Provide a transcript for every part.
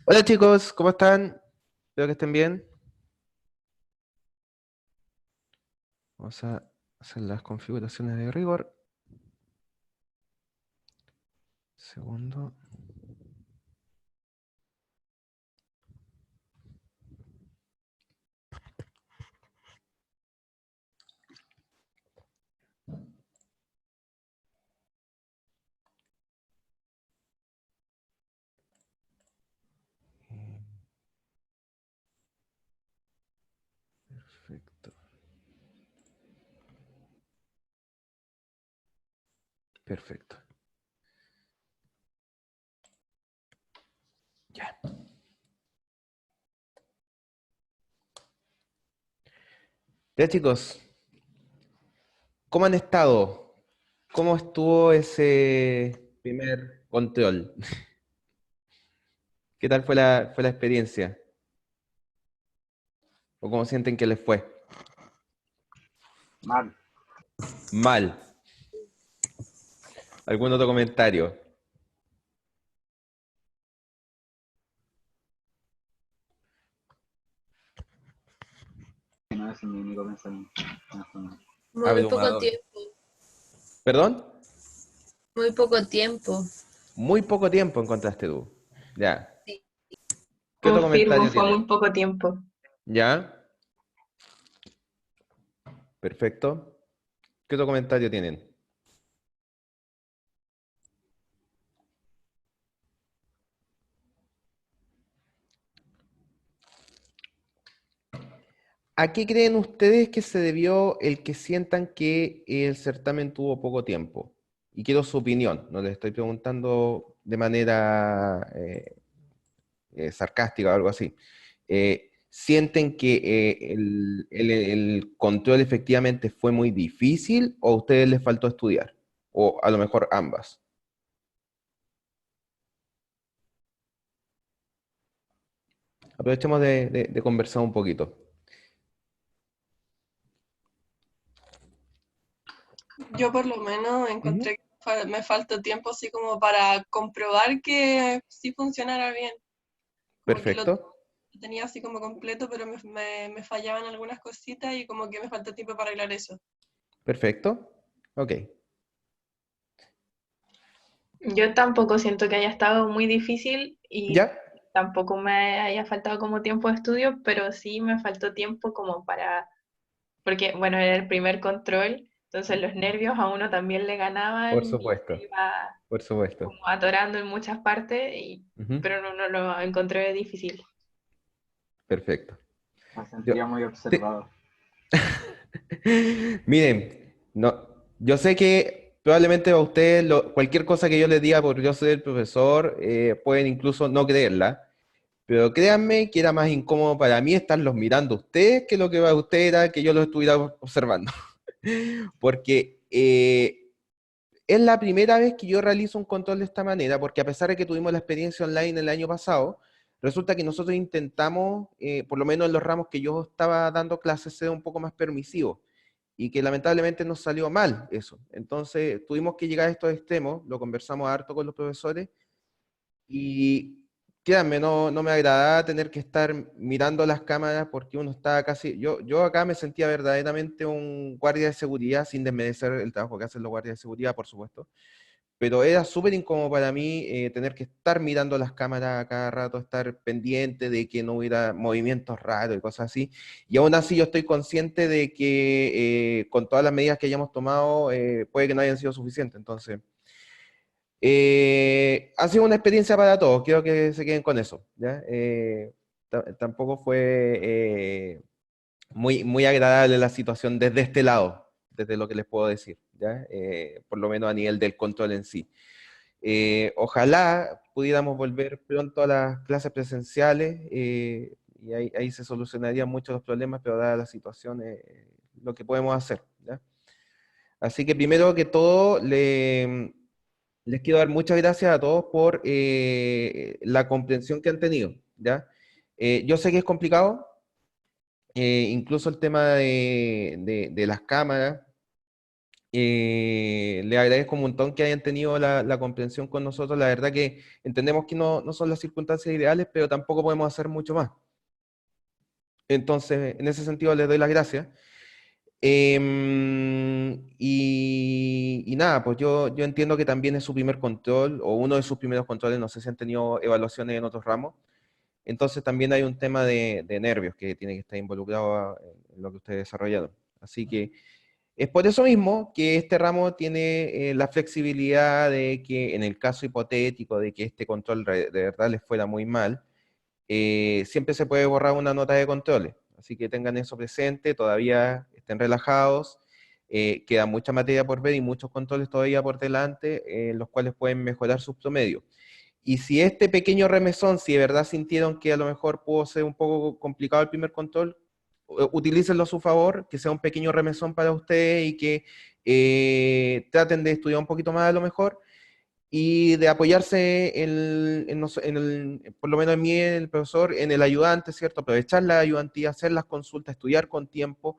Hola chicos, ¿cómo están? Espero que estén bien. Vamos a hacer las configuraciones de rigor. Segundo. Perfecto. Perfecto. Ya. Ya chicos, ¿cómo han estado? ¿Cómo estuvo ese primer control? ¿Qué tal fue la experiencia? ¿O cómo sienten que les fue? Mal. Mal. ¿Algún otro comentario? No es mi único pensamiento. No, no. Muy poco Abrumador. tiempo, ¿Perdón? muy poco tiempo. Muy poco tiempo encontraste tú. Ya. Sí. ¿Qué otro Confirmo, comentario fue tienen? muy poco tiempo. ¿Ya? Perfecto. ¿Qué otro comentario tienen? ¿A qué creen ustedes que se debió el que sientan que el certamen tuvo poco tiempo? Y quiero su opinión, no les estoy preguntando de manera sarcástica o algo así. ¿Sienten que el control efectivamente fue muy difícil o a ustedes les faltó estudiar? O a lo mejor ambas. Aprovechemos de conversar un poquito. Yo por lo menos Ujú. encontré que me faltó tiempo así como para comprobar que sí funcionara bien. Como que lo Perfecto, tenía así como completo, pero me fallaban algunas cositas y como que me faltó tiempo para arreglar eso. perfecto. Ok. Yo tampoco siento que haya estado muy difícil y ¿Ya? tampoco me haya faltado como tiempo de estudio, pero sí me faltó tiempo como para, porque bueno, era el primer control, entonces los nervios a uno también le Por ganaban y se supuesto, iba por supuesto. como atorando en muchas partes, Ujú. pero no lo encontré difícil. Perfecto. Me Yo, sentía muy te- observado. Miren, no, yo sé que probablemente a ustedes cualquier cosa que yo les diga por yo ser el profesor, pueden incluso no creerla, pero créanme que era más incómodo para mí estarlos mirando a ustedes que lo que a ustedes era que yo los estuviera observando. Porque es la primera vez que yo realizo un control de esta manera, porque a pesar de que tuvimos la experiencia online el año pasado, resulta que nosotros intentamos, por lo menos en los ramos que yo estaba dando clases, ser un poco más permisivos y que lamentablemente nos salió mal eso. Entonces tuvimos que llegar a estos extremos, lo conversamos harto con los profesores y créanme, no me agradaba tener que estar mirando las cámaras porque uno estaba casi, yo acá me sentía verdaderamente un guardia de seguridad, sin desmerecer el trabajo que hacen los guardias de seguridad, por supuesto, pero era súper incómodo para mí tener que estar mirando las cámaras a cada rato, estar pendiente de que no hubiera movimientos raros y cosas así. Y aún así yo estoy consciente de que con todas las medidas que hayamos tomado puede que no hayan sido suficientes. Entonces, ha sido una experiencia para todos, quiero que se queden con eso. ¿Ya? Tampoco fue muy agradable la situación desde este lado, desde lo que les puedo decir, ¿ya? Por lo menos a nivel del control en sí. Ojalá pudiéramos volver pronto a las clases presenciales y ahí se solucionarían muchos los problemas, pero dada la situación, lo que podemos hacer. ¿Ya? Así que primero que todo, les quiero dar muchas gracias a todos por la comprensión que han tenido. ¿Ya? Yo sé que es complicado, incluso el tema de las cámaras. Le agradezco un montón que hayan tenido la comprensión con nosotros. La verdad que entendemos que no son las circunstancias ideales, pero tampoco podemos hacer mucho más. Entonces, en ese sentido, les doy las gracias. Y nada, pues yo entiendo que también es su primer control, o uno de sus primeros controles, no sé si han tenido evaluaciones en otros ramos. Entonces también hay un tema de nervios que tiene que estar involucrado en lo que ustedes desarrollaron. Así que es por eso mismo que este ramo tiene la flexibilidad de que en el caso hipotético de que este control de verdad les fuera muy mal, siempre se puede borrar una nota de controles. Así que tengan eso presente, todavía estén relajados, queda mucha materia por ver y muchos controles todavía por delante, los cuales pueden mejorar sus promedios. Y si este pequeño remesón, si de verdad sintieron que a lo mejor pudo ser un poco complicado el primer control, utilícenlo a su favor, que sea un pequeño remesón para ustedes y que traten de estudiar un poquito más a lo mejor y de apoyarse por lo menos en mí, el profesor, en el ayudante, ¿cierto? Aprovechar la ayudantía, hacer las consultas, estudiar con tiempo,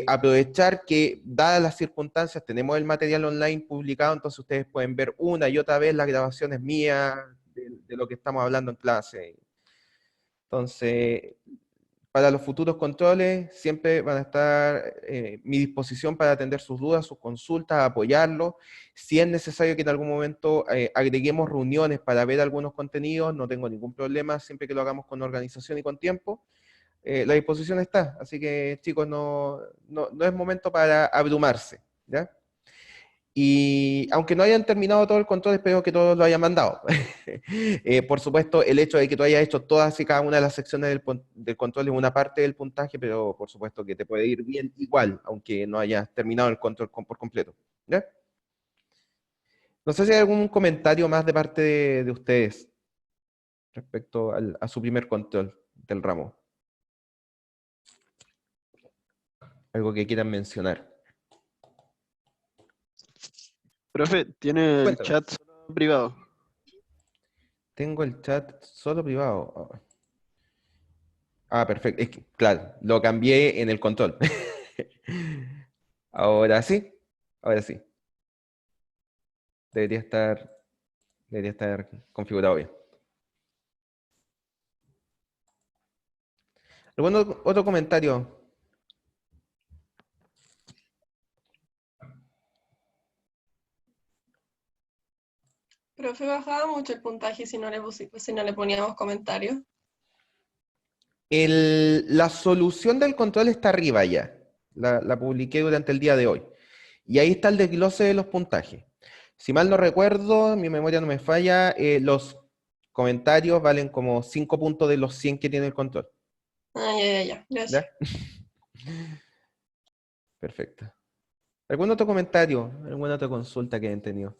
aprovechar que, dadas las circunstancias, tenemos el material online publicado, entonces ustedes pueden ver una y otra vez las grabaciones mías de lo que estamos hablando en clase. Entonces, para los futuros controles, siempre van a estar mi disposición para atender sus dudas, sus consultas, apoyarlos. Si es necesario que en algún momento agreguemos reuniones para ver algunos contenidos, no tengo ningún problema, siempre que lo hagamos con organización y con tiempo. La disposición está, así que chicos, no es momento para abrumarse, ¿ya? Y aunque no hayan terminado todo el control, espero que todos lo hayan mandado. Por supuesto, el hecho de que tú hayas hecho todas y cada una de las secciones del control es una parte del puntaje, pero por supuesto que te puede ir bien igual, aunque no hayas terminado el control por completo. ¿Ya? No sé si hay algún comentario más de parte de ustedes respecto a su primer control del ramo. Algo que quieran mencionar. Profe, tiene el Cuéntame. chat solo privado. Tengo el chat solo privado. Perfecto. Es que, claro, lo cambié en el control. Ahora sí, ahora sí. Debería estar configurado bien. ¿Algún otro comentario? Profe, bajaba mucho el puntaje si no si no le poníamos comentarios. La solución del control está arriba ya. La publiqué durante el día de hoy. Y ahí está el desglose de los puntajes. Si mal no recuerdo, mi memoria no me falla, los comentarios valen como 5 puntos de los 100 que tiene el control. Ya. Gracias. ¿Ya? Perfecto. ¿Algún otro comentario? ¿Alguna otra consulta que hayan tenido?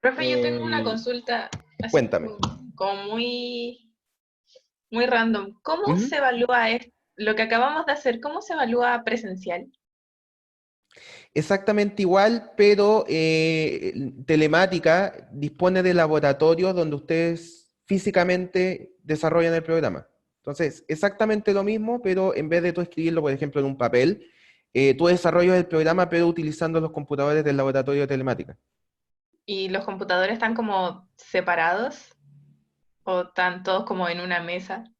Profe, yo tengo una consulta así Cuéntame. como muy random. ¿Cómo Ujú. se evalúa lo que acabamos de hacer? ¿Cómo se evalúa presencial? Exactamente igual, pero Telemática dispone de laboratorios donde ustedes físicamente desarrollan el programa. Entonces, exactamente lo mismo, pero en vez de tú escribirlo, por ejemplo, en un papel, tú desarrollas el programa, pero utilizando los computadores del laboratorio de Telemática. ¿Y los computadores están como separados? ¿O están todos como en una mesa?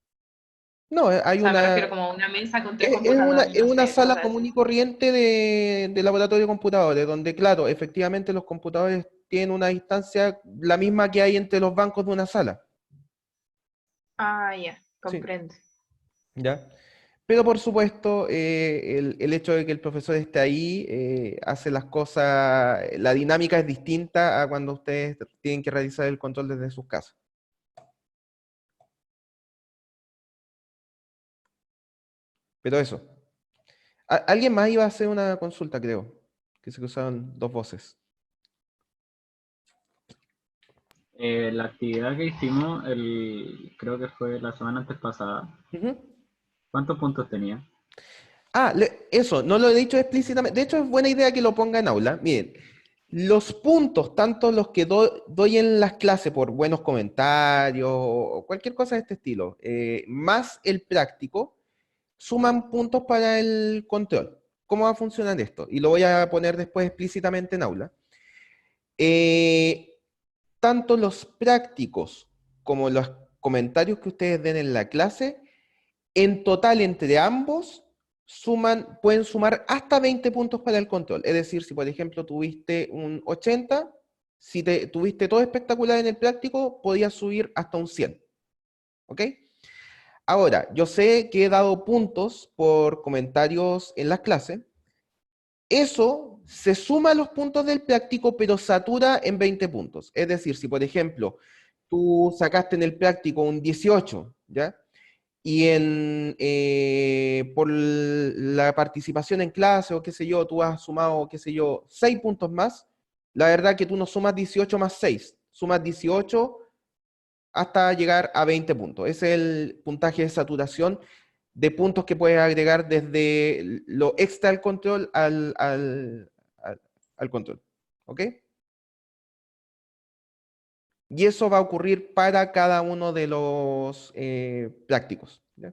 No, O sea, me refiero como a una mesa con 3 es computadores, es no una sé, sala cosas común y así. corriente de laboratorio de computadores, donde, claro, efectivamente los computadores tienen una distancia la misma que hay entre los bancos de una sala. Ah, ya, Sí. comprendo. ¿Ya? Pero por supuesto, el hecho de que el profesor esté ahí hace las cosas, la dinámica es distinta a cuando ustedes tienen que realizar el control desde sus casas. Pero eso. Alguien más iba a hacer una consulta, creo, que se cruzaron dos voces. La actividad que hicimos, creo que fue la semana antes pasada, Ujú. ¿cuántos puntos tenía? Eso, no lo he dicho explícitamente. De hecho, es buena idea que lo ponga en aula. Miren, los puntos, tanto los que doy en las clases por buenos comentarios o cualquier cosa de este estilo, más el práctico, suman puntos para el control. cómo va a funcionar esto, y lo voy a poner después explícitamente en aula. Tanto los prácticos como los comentarios que ustedes den en la clase, en total entre ambos, pueden sumar hasta 20 puntos para el control. Es decir, si por ejemplo tuviste un 80, si tuviste todo espectacular en el práctico, podías subir hasta un 100. ¿Ok? Ahora, yo sé que he dado puntos por comentarios en las clases. Eso se suma a los puntos del práctico, pero satura en 20 puntos. Es decir, si por ejemplo tú sacaste en el práctico un 18, ¿ya? Y por la participación en clase o qué sé yo, tú has sumado, qué sé yo, 6 puntos más, la verdad que tú no sumas 18 más 6, sumas 18 hasta llegar a 20 puntos. Ese es el puntaje de saturación de puntos que puedes agregar desde lo extra al control al control. ¿Ok? Y eso va a ocurrir para cada uno de los prácticos. ¿Ya?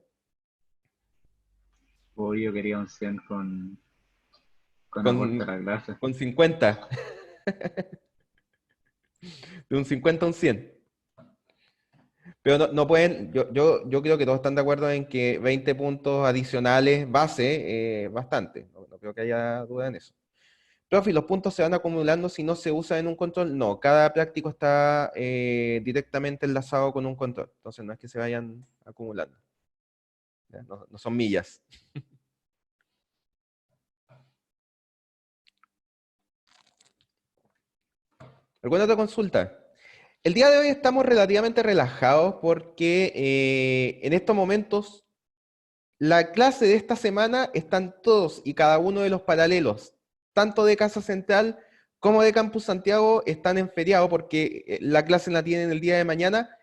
Hoy yo quería un 100 con aporte a la clase. Con 50. De un 50 a un 100. Pero no pueden, yo creo que todos están de acuerdo en que 20 puntos adicionales base, bastante. No creo que haya duda en eso. Profe, ¿los puntos se van acumulando si no se usa en un control? No, cada práctico está directamente enlazado con un control. Entonces no es que se vayan acumulando. ¿Ya? No son millas. ¿Alguna otra consulta? El día de hoy estamos relativamente relajados porque en estos momentos la clase de esta semana están todos y cada uno de los paralelos, tanto de Casa Central como de Campus Santiago, están en feriado porque la clase la tienen el día de mañana,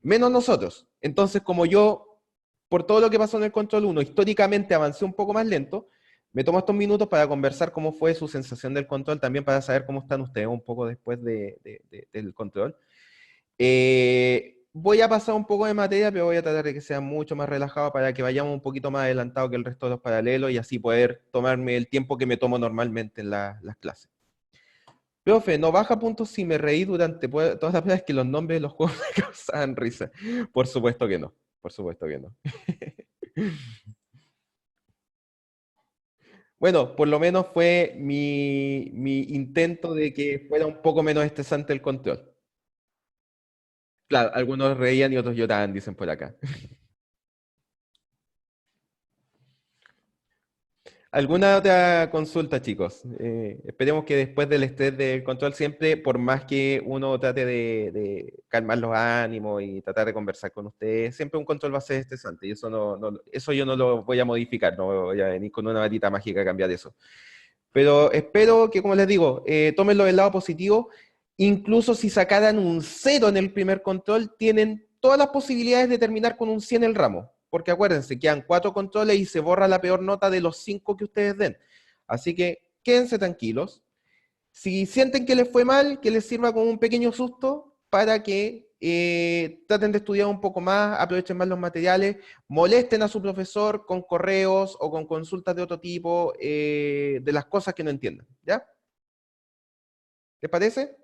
menos nosotros. Entonces, como yo, por todo lo que pasó en el Control 1, históricamente avancé un poco más lento, me tomo estos minutos para conversar cómo fue su sensación del control, también para saber cómo están ustedes un poco después del control. Voy a pasar un poco de materia, pero voy a tratar de que sea mucho más relajado para que vayamos un poquito más adelantado que el resto de los paralelos y así poder tomarme el tiempo que me tomo normalmente en las clases. Profe, no baja puntos si me reí durante todas las veces que los nombres de los juegos me causaban risa. Por supuesto que no, por supuesto que no. Bueno, por lo menos fue mi intento de que fuera un poco menos estresante el control. Claro, algunos reían y otros lloraban, dicen por acá. ¿Alguna otra consulta, chicos? Esperemos que después del estrés del control siempre, por más que uno trate de calmar los ánimos y tratar de conversar con ustedes, siempre un control va a ser estresante y eso yo no lo voy a modificar, no voy a venir con una varita mágica a cambiar eso. Pero espero que, como les digo, tómenlo del lado positivo. Incluso si sacaran un 0 en el primer control, tienen todas las posibilidades de terminar con un 100 en el ramo. Porque acuérdense, quedan 4 controles y se borra la peor nota de los 5 que ustedes den. Así que quédense tranquilos. Si sienten que les fue mal, que les sirva como un pequeño susto para que traten de estudiar un poco más, aprovechen más los materiales, molesten a su profesor con correos o con consultas de otro tipo de las cosas que no entiendan. ¿Ya? ¿Les parece?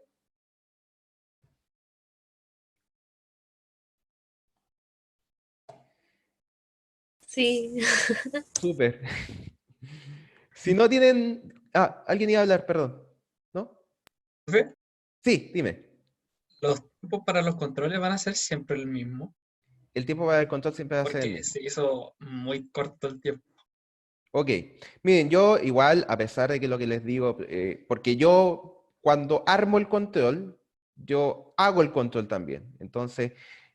Sí. Súper. Si no tienen... Ah, alguien iba a hablar, perdón. ¿No? Profe, Sí, dime. los tiempos para los controles van a ser siempre el mismo, El tiempo para el control siempre va a ser el porque mismo. se hizo muy corto el tiempo. Ok. Miren, yo igual, a pesar de que lo que les digo, porque yo cuando armo el control, yo hago el control también. Entonces,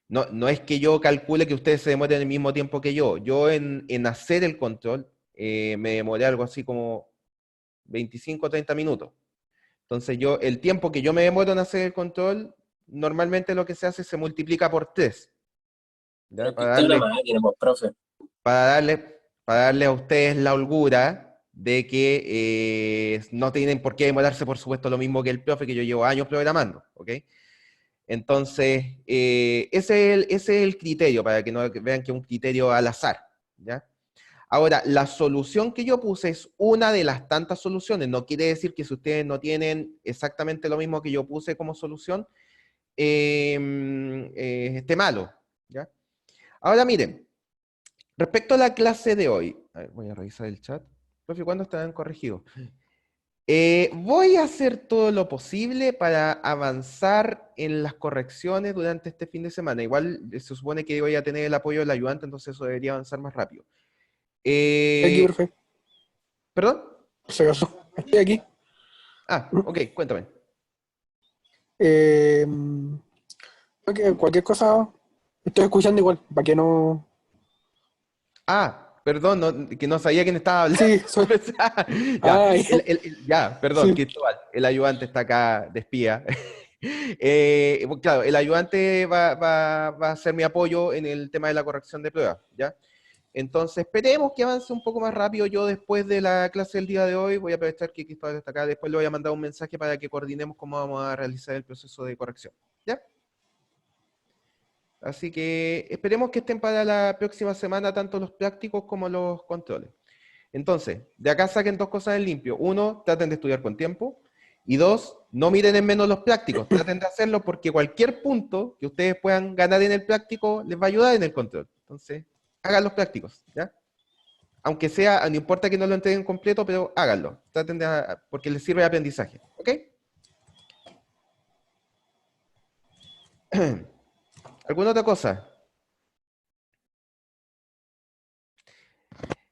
no es que yo calcule que ustedes se demoren el mismo tiempo que yo. Yo en hacer el control me demoré algo así como 25 o 30 minutos. Entonces el tiempo que yo me demoro en hacer el control, normalmente lo que se hace se multiplica por 3. ¿Ya? Pero que está en la máquina, pues, profe. Para darle a ustedes la holgura de que no tienen por qué demorarse, por supuesto, lo mismo que el profe, que yo llevo años programando, ¿ok? Entonces, ese es el criterio, para que no vean que es un criterio al azar, ¿ya? Ahora, la solución que yo puse es una de las tantas soluciones. No quiere decir que si ustedes no tienen exactamente lo mismo que yo puse como solución, esté malo, ¿ya? Ahora miren, respecto a la clase de hoy, a ver, voy a revisar el chat. Profe, ¿cuándo estarán corregidos? Voy a hacer todo lo posible para avanzar en las correcciones durante este fin de semana. Igual se supone que voy a tener el apoyo del ayudante, entonces eso debería avanzar más rápido. Aquí, profe, ¿Perdón? por si acaso. Estoy aquí. Ah, ok, cuéntame. Creo que cualquier cosa estoy escuchando igual, para que no. Ah, perdón, que no sabía quién estaba hablando. Sí, soy. Ya, Ay. ya, perdón, Sí. Cristóbal, el ayudante está acá de espía. Claro, el ayudante va a ser mi apoyo en el tema de la corrección de pruebas, ¿ya? Entonces, esperemos que avance un poco más rápido. Yo después de la clase del día de hoy voy a aprovechar que Cristóbal está acá. Después le voy a mandar un mensaje para que coordinemos cómo vamos a realizar el proceso de corrección, ¿ya? Así que esperemos que estén para la próxima semana tanto los prácticos como los controles. Entonces, de acá saquen dos cosas en limpio. Uno, traten de estudiar con tiempo. Y dos, no miren en menos los prácticos. Traten de hacerlo porque cualquier punto que ustedes puedan ganar en el práctico les va a ayudar en el control. Entonces, hagan los prácticos, ¿ya? Aunque sea, no importa que no lo entreguen completo, pero háganlo. Traten de, porque les sirve de aprendizaje, ¿ok? ¿Alguna otra cosa?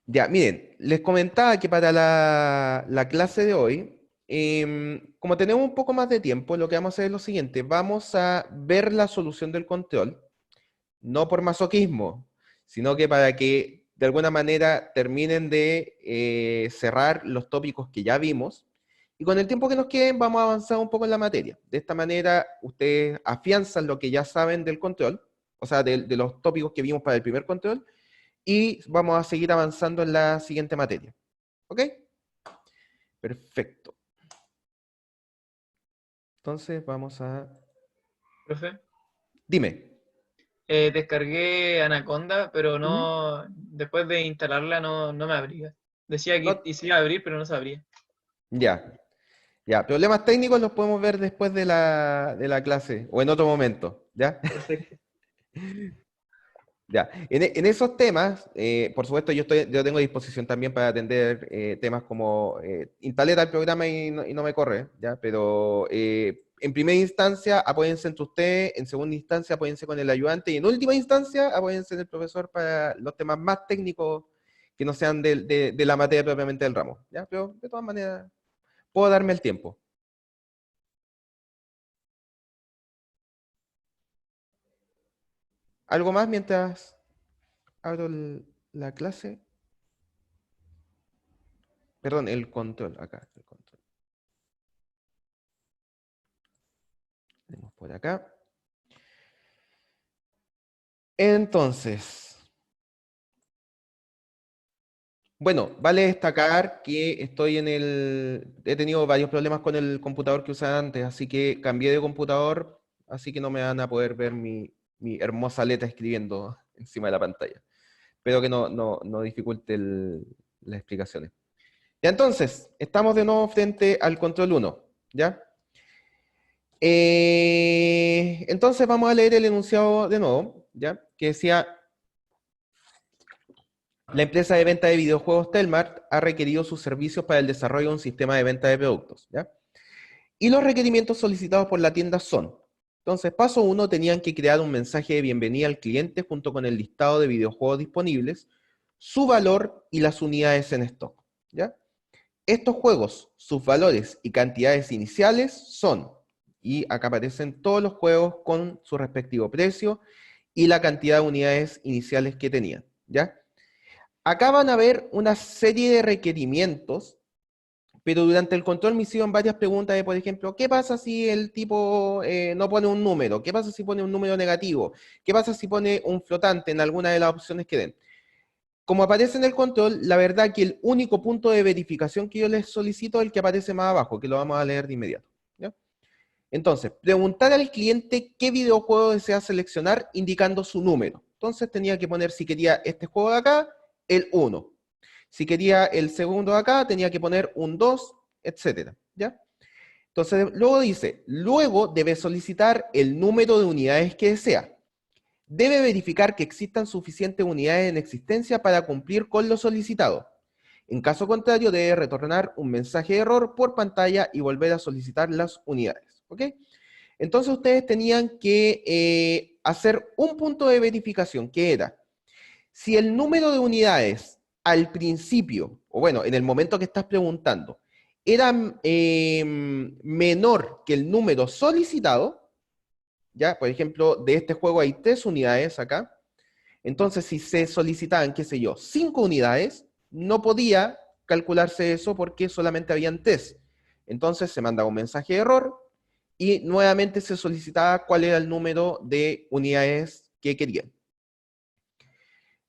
Ya, miren, les comentaba que para la clase de hoy, como tenemos un poco más de tiempo, lo que vamos a hacer es lo siguiente. Vamos a ver la solución del control, no por masoquismo, sino que para que de alguna manera terminen de cerrar los tópicos que ya vimos. Y con el tiempo que nos queden, vamos a avanzar un poco en la materia. De esta manera, ustedes afianzan lo que ya saben del control, o sea, de los tópicos que vimos para el primer control, y vamos a seguir avanzando en la siguiente materia. ¿Ok? Perfecto. Entonces vamos a... Profe, Dime. descargué Anaconda, pero no, después de instalarla no me abría. Decía que No- se iba a abrir, pero no se abría. Ya. Ya. Problemas técnicos los podemos ver después de la clase o en otro momento. ¿Ya? Perfecto. Ya. En esos temas, por supuesto, yo tengo disposición también para atender temas como instalé tal programa y no me corre, ¿ya? Pero en primera instancia, apóyense entre ustedes, en segunda instancia, apóyense con el ayudante y en última instancia, apóyense en el profesor para los temas más técnicos que no sean de la materia propiamente del ramo, ¿ya? Pero de todas maneras, puedo darme el tiempo. ¿Algo más mientras abro la clase? Perdón, el control, acá, el control. Tenemos por acá. Entonces, bueno, vale destacar que he tenido varios problemas con el computador que usaba antes, así que cambié de computador, así que no me van a poder ver mi hermosa letra escribiendo encima de la pantalla. Espero que no dificulte las explicaciones. Ya, entonces, estamos de nuevo frente al control 1, ¿ya? Entonces vamos a leer el enunciado de nuevo, ¿ya? Que decía, la empresa de venta de videojuegos Telmart ha requerido sus servicios para el desarrollo de un sistema de venta de productos, ¿ya? Y los requerimientos solicitados por la tienda son, entonces, paso 1, tenían que crear un mensaje de bienvenida al cliente junto con el listado de videojuegos disponibles, su valor y las unidades en stock, ¿ya? Estos juegos, sus valores y cantidades iniciales son, y acá aparecen todos los juegos con su respectivo precio y la cantidad de unidades iniciales que tenían, ¿ya? Acá van a ver una serie de requerimientos, pero durante el control me hicieron varias preguntas de, por ejemplo, ¿qué pasa si el tipo no pone un número? ¿Qué pasa si pone un número negativo? ¿Qué pasa si pone un flotante en alguna de las opciones que den? Como aparece en el control, la verdad que el único punto de verificación que yo les solicito es el que aparece más abajo, que lo vamos a leer de inmediato, ¿ya? Entonces, preguntar al cliente qué videojuego desea seleccionar indicando su número. Entonces tenía que poner, si quería este juego de acá, el 1. Si quería el segundo de acá, tenía que poner un 2, etcétera, ¿ya? Entonces, luego dice, luego debe solicitar el número de unidades que desea. Debe verificar que existan suficientes unidades en existencia para cumplir con lo solicitado. En caso contrario, debe retornar un mensaje de error por pantalla y volver a solicitar las unidades, ¿ok? Entonces, ustedes tenían que hacer un punto de verificación, que era, si el número de unidades al principio, o bueno, en el momento que estás preguntando, era menor que el número solicitado, ¿ya? Por ejemplo, de este juego hay 3 unidades acá. Entonces, si se solicitaban, qué sé yo, 5 unidades, no podía calcularse eso porque solamente habían 3. Entonces, se mandaba un mensaje de error y nuevamente se solicitaba cuál era el número de unidades que querían.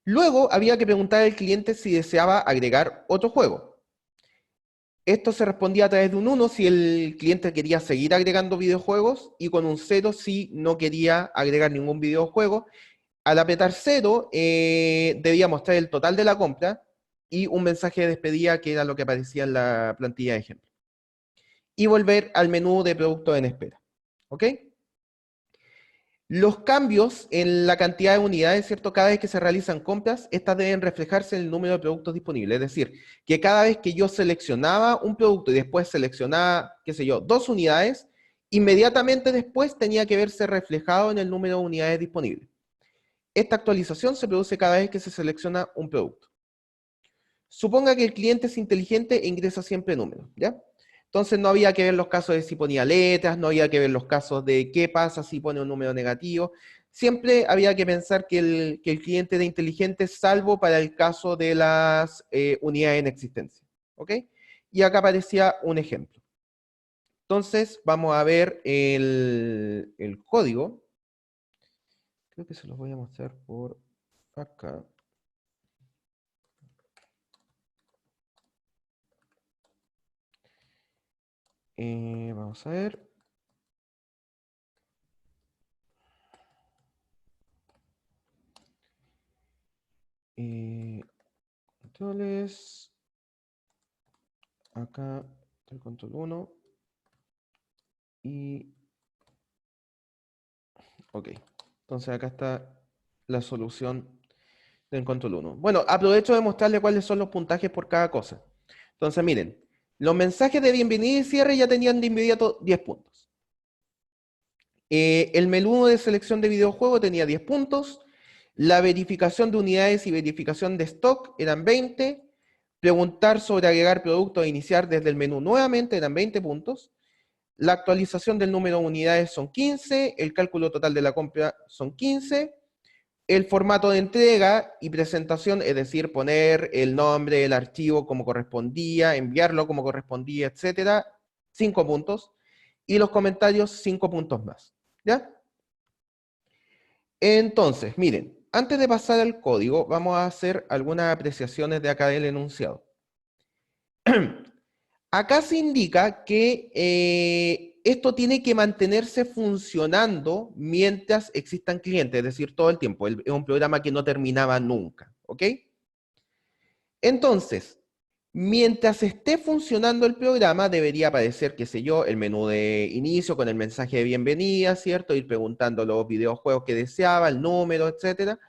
Luego, había que preguntar al cliente si deseaba agregar otro juego. Esto se respondía a través de un 1 si el cliente quería seguir agregando videojuegos y con un 0 si no quería agregar ningún videojuego. Al apretar 0, debía mostrar el total de la compra y un mensaje de despedida que era lo que aparecía en la plantilla de ejemplo. Y volver al menú de productos en espera. ¿Ok? Los cambios en la cantidad de unidades, ¿cierto? Cada vez que se realizan compras, estas deben reflejarse en el número de productos disponibles. Es decir, que cada vez que yo seleccionaba un producto y después seleccionaba, qué sé yo, 2 unidades, inmediatamente después tenía que verse reflejado en el número de unidades disponibles. Esta actualización se produce cada vez que se selecciona un producto. Suponga que el cliente es inteligente e ingresa siempre números, ¿ya? Entonces no había que ver los casos de si ponía letras, no había que ver los casos de qué pasa si pone un número negativo. Siempre había que pensar que el cliente era inteligente, salvo para el caso de las unidades en existencia, ¿ok? Y acá aparecía un ejemplo. Entonces vamos a ver el código. Creo que se los voy a mostrar por acá. Vamos a ver. Controles. Acá está el control 1. Y... ok. Entonces acá está la solución del control 1. Bueno, aprovecho de mostrarle cuáles son los puntajes por cada cosa. Entonces miren, los mensajes de bienvenida y cierre ya tenían de inmediato 10 puntos. El menú de selección de videojuego tenía 10 puntos. La verificación de unidades y verificación de stock eran 20. Preguntar sobre agregar productos e iniciar desde el menú nuevamente eran 20 puntos. La actualización del número de unidades son 15. El cálculo total de la compra son 15. El formato de entrega y presentación, es decir, poner el nombre del archivo como correspondía, enviarlo como correspondía, etcétera, 5 puntos. Y los comentarios, 5 puntos más. ¿Ya? Entonces, miren, antes de pasar al código, vamos a hacer algunas apreciaciones de acá del enunciado. Acá se indica que esto tiene que mantenerse funcionando mientras existan clientes, es decir, todo el tiempo. Es un programa que no terminaba nunca, ¿ok? Entonces, mientras esté funcionando el programa, debería aparecer, qué sé yo, el menú de inicio con el mensaje de bienvenida, ¿cierto? Ir preguntando los videojuegos que deseaba, el número, etcétera.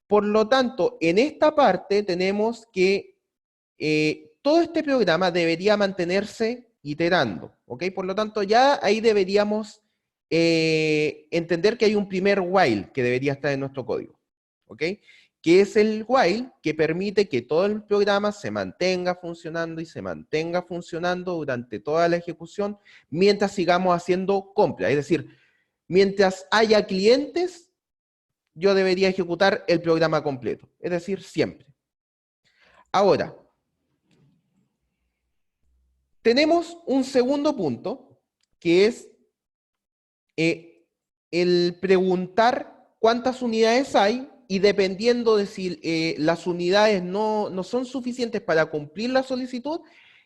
Por lo tanto, en esta parte tenemos que todo este programa debería mantenerse iterando, ¿ok? Por lo tanto, ya ahí deberíamos entender que hay un primer while que debería estar en nuestro código, ¿ok? Que es el while que permite que todo el programa se mantenga funcionando y se mantenga funcionando durante toda la ejecución mientras sigamos haciendo compras. Es decir, mientras haya clientes, yo debería ejecutar el programa completo, es decir, siempre. Ahora, tenemos un segundo punto, que es el preguntar cuántas unidades hay, y dependiendo de si las unidades no son suficientes para cumplir la solicitud,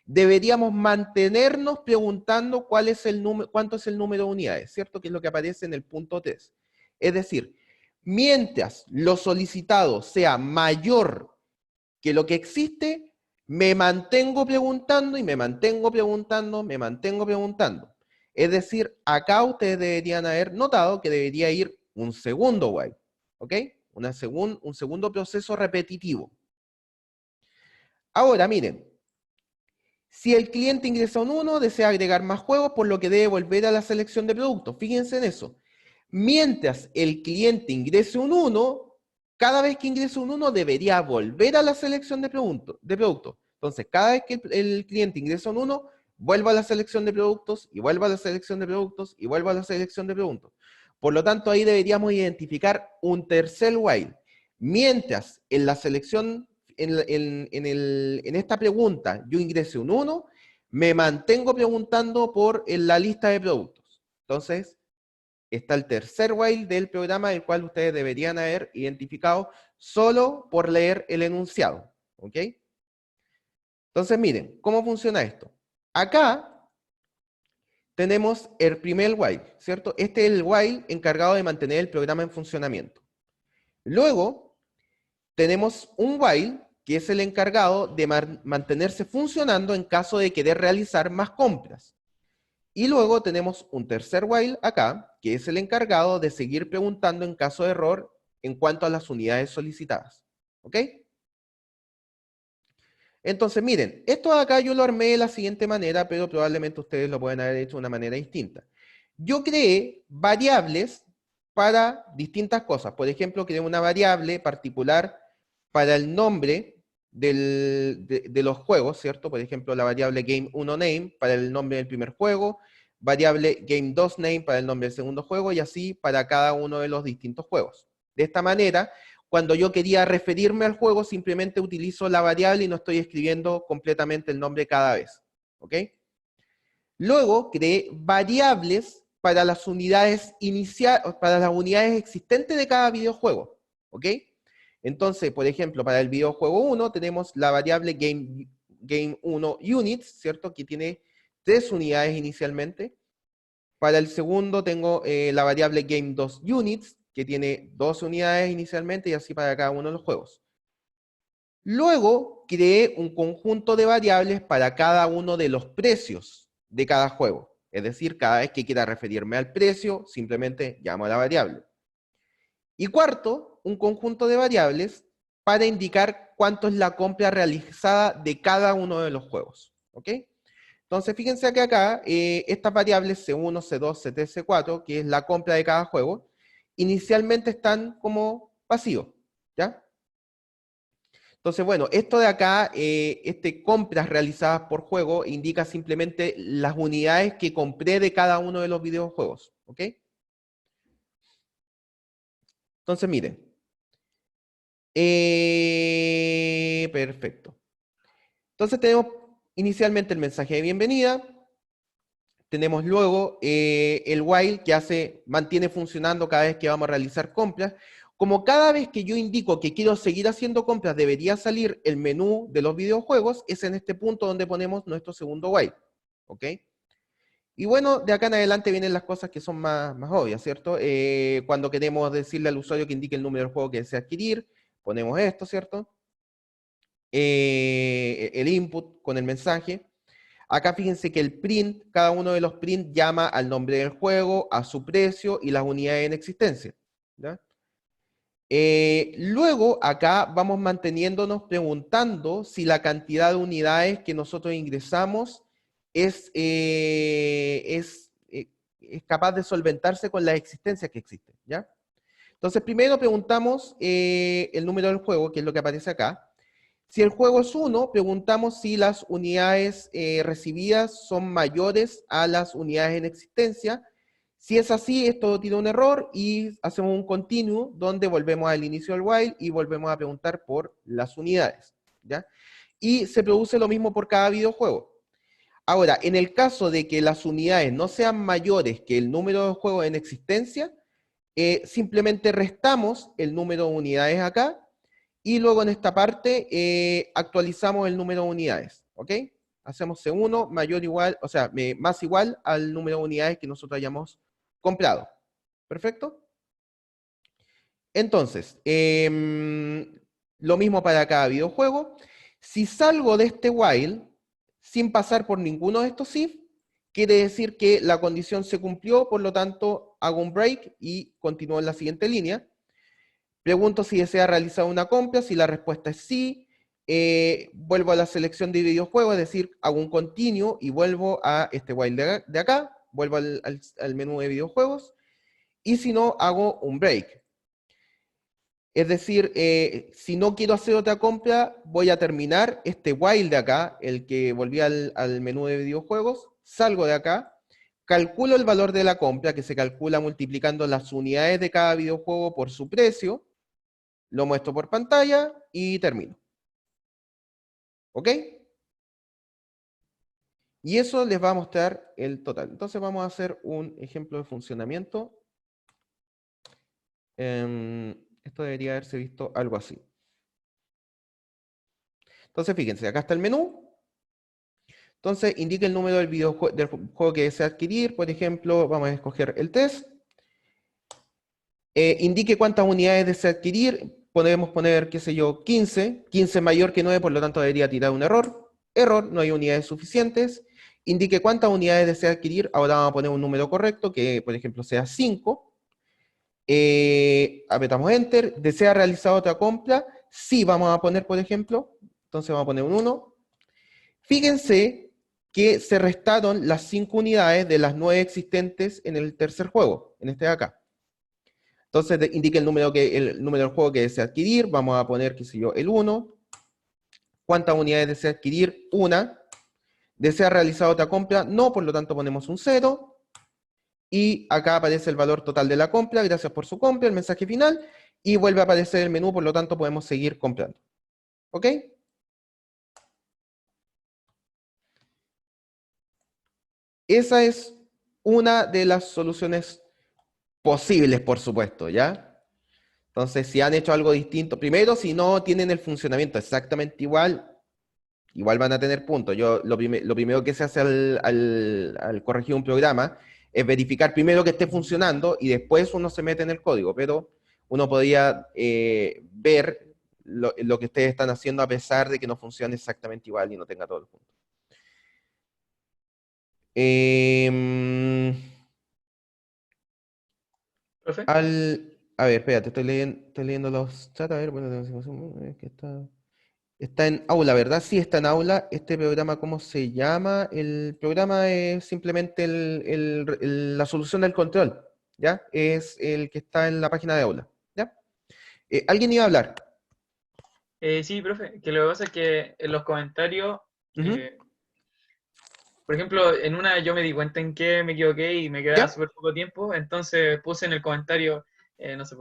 deberíamos mantenernos preguntando cuánto es el número de unidades, ¿cierto? Que es lo que aparece en el punto 3. Es decir, mientras lo solicitado sea mayor que lo que existe, Me mantengo preguntando y me mantengo preguntando, me mantengo preguntando. Es decir, acá ustedes deberían haber notado que debería ir un segundo while, ¿ok? Un segundo proceso repetitivo. Ahora, miren, si el cliente ingresa un 1, desea agregar más juegos, por lo que debe volver a la selección de productos. Fíjense en eso. Mientras el cliente ingrese un 1, cada vez que ingrese un 1 debería volver a la selección de productos. Entonces, cada vez que el cliente ingresa un 1, vuelva a la selección de productos, y vuelva a la selección de productos, y vuelva a la selección de productos. Por lo tanto, ahí deberíamos identificar un tercer while. Mientras en la selección, en esta pregunta, yo ingrese un 1, me mantengo preguntando por la lista de productos. Entonces, está el tercer while del programa, el cual ustedes deberían haber identificado solo por leer el enunciado. ¿Ok? Entonces, miren, ¿cómo funciona esto? Acá tenemos el primer while, ¿cierto? Este es el while encargado de mantener el programa en funcionamiento. Luego, tenemos un while que es el encargado de mantenerse funcionando en caso de querer realizar más compras. Y luego tenemos un tercer while acá, que es el encargado de seguir preguntando en caso de error en cuanto a las unidades solicitadas. ¿Ok? Entonces, miren, esto de acá yo lo armé de la siguiente manera, pero probablemente ustedes lo pueden haber hecho de una manera distinta. Yo creé variables para distintas cosas. Por ejemplo, creé una variable particular para el nombre de los juegos, ¿cierto? Por ejemplo, la variable game1name para el nombre del primer juego, variable game2name para el nombre del segundo juego, y así para cada uno de los distintos juegos. De esta manera, cuando yo quería referirme al juego, simplemente utilizo la variable y no estoy escribiendo completamente el nombre cada vez. ¿Ok? Luego creé variables para las unidades para las unidades existentes de cada videojuego. ¿Ok? Entonces, por ejemplo, para el videojuego 1 tenemos la variable game1 units, ¿cierto? Que tiene 3 unidades inicialmente. Para el segundo tengo la variable game2 units, que tiene 2 unidades inicialmente, y así para cada uno de los juegos. Luego creé un conjunto de variables para cada uno de los precios de cada juego. Es decir, cada vez que quiera referirme al precio, simplemente llamo a la variable. Y cuarto, un conjunto de variables para indicar cuánto es la compra realizada de cada uno de los juegos. ¿Ok? Entonces, fíjense que acá, estas variables C1, C2, C3, C4, que es la compra de cada juego, inicialmente están como vacíos, ¿ya? Entonces, bueno, esto de acá, compras realizadas por juego, indica simplemente las unidades que compré de cada uno de los videojuegos, ¿ok? Entonces, miren. Perfecto. Entonces tenemos inicialmente el mensaje de bienvenida. Tenemos luego el while que mantiene funcionando cada vez que vamos a realizar compras. Como cada vez que yo indico que quiero seguir haciendo compras debería salir el menú de los videojuegos, es en este punto donde ponemos nuestro segundo while. ¿Ok? Y bueno, de acá en adelante vienen las cosas que son más obvias, ¿cierto? Cuando queremos decirle al usuario que indique el número del juego que desea adquirir, ponemos esto, ¿cierto? El input con el mensaje. Acá fíjense que el print, cada uno de los print llama al nombre del juego, a su precio y las unidades en existencia. ¿Ya? Luego, acá vamos manteniéndonos preguntando si la cantidad de unidades que nosotros ingresamos es capaz de solventarse con las existencias que existen. ¿Ya? Entonces, primero preguntamos el número del juego, que es lo que aparece acá. Si el juego es 1, preguntamos si las unidades recibidas son mayores a las unidades en existencia. Si es así, esto tiene un error y hacemos un continuo donde volvemos al inicio del while y volvemos a preguntar por las unidades. ¿Ya? Y se produce lo mismo por cada videojuego. Ahora, en el caso de que las unidades no sean mayores que el número de juegos en existencia, simplemente restamos el número de unidades acá. Y luego en esta parte actualizamos el número de unidades, ¿ok? Hacemos C1 mayor igual, o sea, más igual al número de unidades que nosotros hayamos comprado. ¿Perfecto? Entonces, lo mismo para cada videojuego. Si salgo de este while sin pasar por ninguno de estos if, quiere decir que la condición se cumplió, por lo tanto hago un break y continúo en la siguiente línea. Pregunto si desea realizar una compra, si la respuesta es sí, vuelvo a la selección de videojuegos, es decir, hago un continue y vuelvo a este while de acá, vuelvo al menú de videojuegos, y si no, hago un break. Es decir, si no quiero hacer otra compra, voy a terminar este while de acá, el que volví al menú de videojuegos, salgo de acá, calculo el valor de la compra, que se calcula multiplicando las unidades de cada videojuego por su precio, lo muestro por pantalla y termino. ¿Ok? Y eso les va a mostrar el total. Entonces vamos a hacer un ejemplo de funcionamiento. Esto debería haberse visto algo así. Entonces fíjense, acá está el menú. Entonces indique el número del juego que desea adquirir. Por ejemplo, vamos a escoger el test. Indique cuántas unidades desea adquirir. Podemos poner, qué sé yo, 15. 15 mayor que 9, por lo tanto debería tirar un error. Error, no hay unidades suficientes. Indique cuántas unidades desea adquirir. Ahora vamos a poner un número correcto, que por ejemplo sea 5. Apretamos Enter. ¿Desea realizar otra compra? Sí, vamos a poner, por ejemplo. Entonces vamos a poner un 1. Fíjense que se restaron las 5 unidades de las 9 existentes en el tercer juego, en este de acá. Entonces indique el número del juego que desea adquirir. Vamos a poner, qué sé yo, el 1. ¿Cuántas unidades desea adquirir? 1. ¿Desea realizar otra compra? No, por lo tanto ponemos un 0. Y acá aparece el valor total de la compra, gracias por su compra, el mensaje final, y vuelve a aparecer el menú, por lo tanto podemos seguir comprando. ¿Ok? Esa es una de las soluciones posibles, por supuesto, ¿ya? Entonces, si han hecho algo distinto, primero, si no tienen el funcionamiento exactamente igual van a tener puntos. Lo primero que se hace al corregir un programa es verificar primero que esté funcionando y después uno se mete en el código, pero uno podría ver lo que ustedes están haciendo a pesar de que no funcione exactamente igual y no tenga todos los puntos. ¿Profe? A ver, espérate, estoy leyendo los chats. A ver, bueno, que está en aula, ¿verdad? Sí, está en aula. Este programa, ¿cómo se llama? El programa es simplemente la solución del control, ¿ya? Es el que está en la página de aula, ¿ya? ¿Alguien iba a hablar? Sí, profe, que lo que pasa es que en los comentarios, Ujú. por ejemplo, en una yo me di cuenta en que me equivoqué y me quedaba ¿Ya? súper poco tiempo, entonces puse en el comentario, no sé,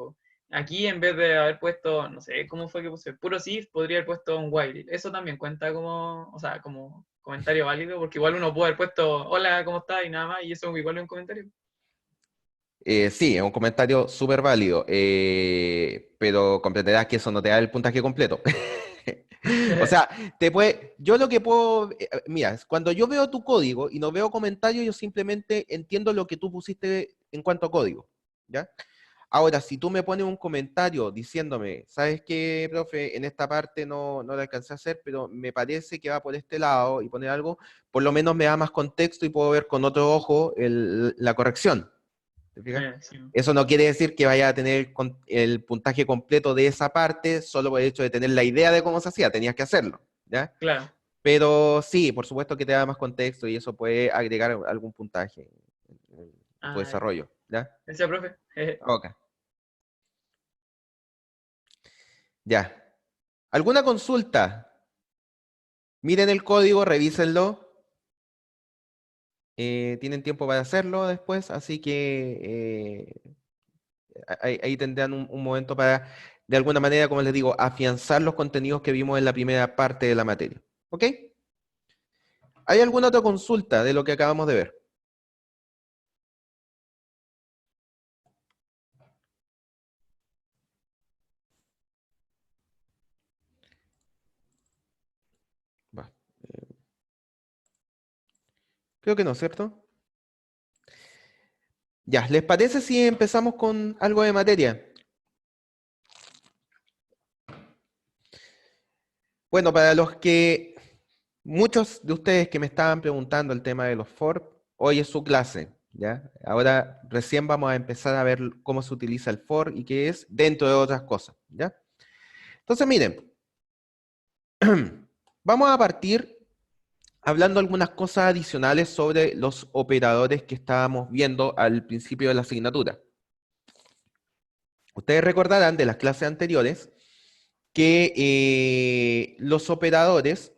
aquí en vez de haber puesto, no sé, ¿cómo fue que puse? Puro if, podría haber puesto un while. Eso también cuenta como, o sea, como comentario válido, porque igual uno puede haber puesto, hola, ¿cómo estás? Y nada más, y eso igual es un comentario. Sí, es un comentario súper válido, pero comprenderás que eso no te da el puntaje completo. O sea, yo lo que puedo, mira, cuando yo veo tu código y no veo comentarios, yo simplemente entiendo lo que tú pusiste en cuanto a código, ¿ya? Ahora, si tú me pones un comentario diciéndome, ¿sabes qué, profe? En esta parte no lo alcancé a hacer, pero me parece que va por este lado y poner algo, por lo menos me da más contexto y puedo ver con otro ojo la corrección. ¿Te fijas? Sí. Eso no quiere decir que vaya a tener el puntaje completo de esa parte solo por el hecho de tener la idea de cómo se hacía, tenías que hacerlo, ¿ya? Claro. Pero sí, por supuesto que te da más contexto y eso puede agregar algún puntaje en tu Ah, desarrollo, ¿ya? gracias, profe. Ok, ya. ¿Alguna consulta? Miren el código, revísenlo. Tienen tiempo para hacerlo después, así que ahí tendrán un momento para, de alguna manera, como les digo, afianzar los contenidos que vimos en la primera parte de la materia. ¿Ok? ¿Hay alguna otra consulta de lo que acabamos de ver? Va. Creo que no, ¿cierto? Ya, ¿les parece si empezamos con algo de materia? Bueno, muchos de ustedes que me estaban preguntando el tema de los for, hoy es su clase, ¿ya? Ahora recién vamos a empezar a ver cómo se utiliza el for y qué es, dentro de otras cosas, ¿ya? Entonces, miren, vamos a partir hablando algunas cosas adicionales sobre los operadores que estábamos viendo al principio de la asignatura. Ustedes recordarán de las clases anteriores que los operadores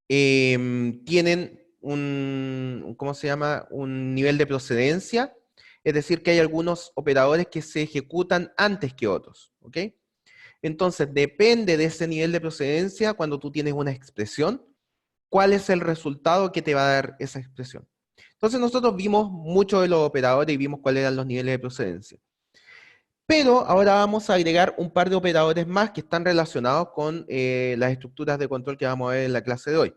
tienen ¿cómo se llama? Un nivel de procedencia, es decir, que hay algunos operadores que se ejecutan antes que otros, ¿ok? Entonces, depende de ese nivel de procedencia, cuando tú tienes una expresión, cuál es el resultado que te va a dar esa expresión. Entonces, nosotros vimos mucho de los operadores y vimos cuáles eran los niveles de procedencia. Pero ahora vamos a agregar un par de operadores más que están relacionados con las estructuras de control que vamos a ver en la clase de hoy.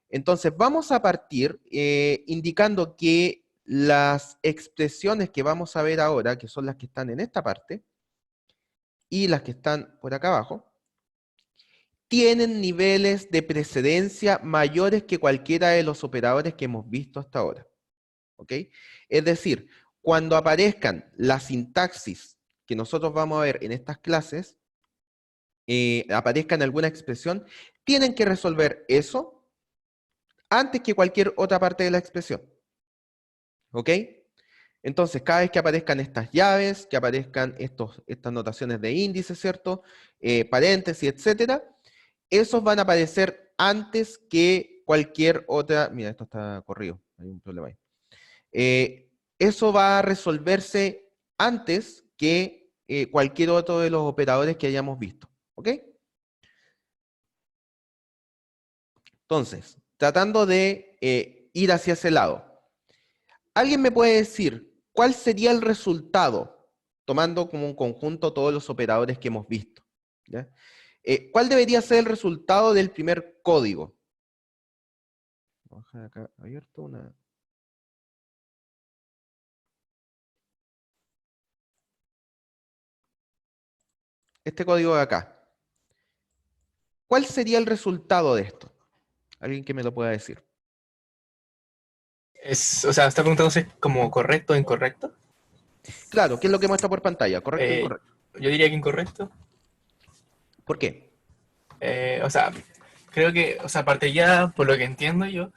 Entonces, vamos a partir indicando que las expresiones que vamos a ver ahora, que son las que están en esta parte, y las que están por acá abajo, tienen niveles de precedencia mayores que cualquiera de los operadores que hemos visto hasta ahora. ¿Ok? Es decir, cuando aparezcan la sintaxis que nosotros vamos a ver en estas clases, aparezca en alguna expresión, tienen que resolver eso antes que cualquier otra parte de la expresión. ¿Ok? Entonces, cada vez que aparezcan estas llaves, que aparezcan estas notaciones de índice, ¿cierto? Paréntesis, etcétera, esos van a aparecer antes que cualquier otra... Mira, esto está corrido, hay un problema ahí. Eso va a resolverse antes que cualquier otro de los operadores que hayamos visto. ¿Ok? Entonces, tratando de ir hacia ese lado. ¿Alguien me puede decir cuál sería el resultado, tomando como un conjunto todos los operadores que hemos visto? ¿Ya? ¿Cuál debería ser el resultado del primer código? Vamos a dejar acá abierto una... Este código de acá. ¿Cuál sería el resultado de esto? ¿Alguien que me lo pueda decir? O sea, está preguntando si es como correcto o incorrecto. Claro, ¿qué es lo que muestra por pantalla? ¿Correcto o incorrecto? Yo diría que incorrecto. ¿Por qué? O sea, creo que, o sea, partiría, por lo que entiendo yo,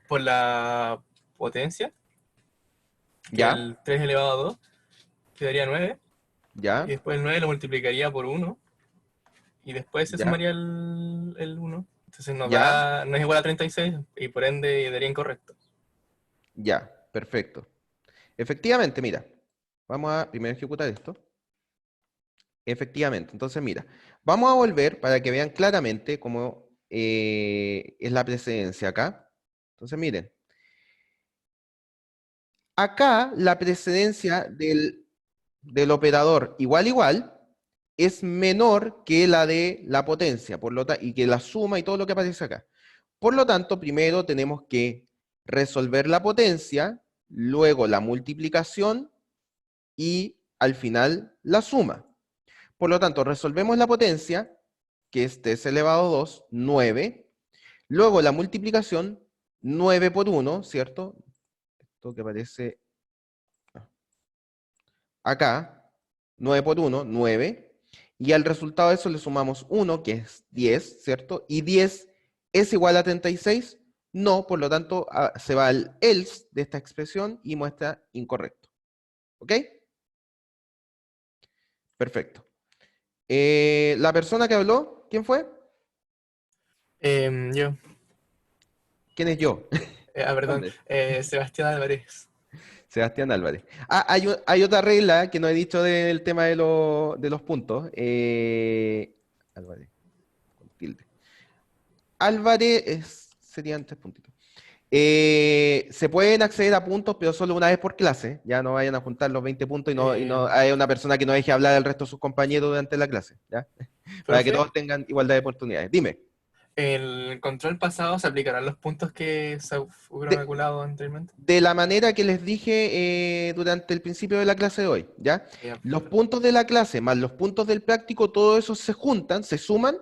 por la potencia, que ¿Ya? el 3 elevado a 2 quedaría 9, ¿Ya? y después el 9 lo multiplicaría por 1, y después se ¿Ya? sumaría el 1. Entonces nos ¿Ya? da, no es igual a 36, y por ende daría incorrecto. Ya, perfecto. Efectivamente, mira, vamos a primero ejecutar esto. Efectivamente, entonces mira, vamos a volver para que vean claramente cómo es la precedencia acá. Entonces miren, acá la precedencia del operador igual es menor que la de la potencia, y que la suma y todo lo que aparece acá. Por lo tanto, primero tenemos que resolver la potencia, luego la multiplicación y al final la suma. Por lo tanto, resolvemos la potencia, que es 3 elevado a 2, 9. Luego la multiplicación, 9 por 1, ¿cierto? Esto que aparece acá, 9 por 1, 9. Y al resultado de eso le sumamos 1, que es 10, ¿cierto? Y 10 es igual a 36. No, por lo tanto, se va al else de esta expresión y muestra incorrecto. ¿Ok? Perfecto. La persona que habló, ¿quién fue? Yo. ¿Quién es yo? Perdón, Sebastián Álvarez. Sebastián Álvarez. Ah, hay otra regla que no he dicho del tema de los puntos. Álvarez, con tilde. Álvarez serían 3 puntitos. Se pueden acceder a puntos, pero solo una vez por clase. Ya no vayan a juntar los 20 puntos y no hay una persona que no deje hablar al resto de sus compañeros durante la clase. ¿Ya? Para que todos tengan igualdad de oportunidades. Dime. ¿El control pasado se aplicarán los puntos que se hubieron calculado anteriormente? De la manera que les dije durante el principio de la clase de hoy, ¿ya? Ya, Los puntos de la clase más los puntos del práctico, todo eso se juntan, se suman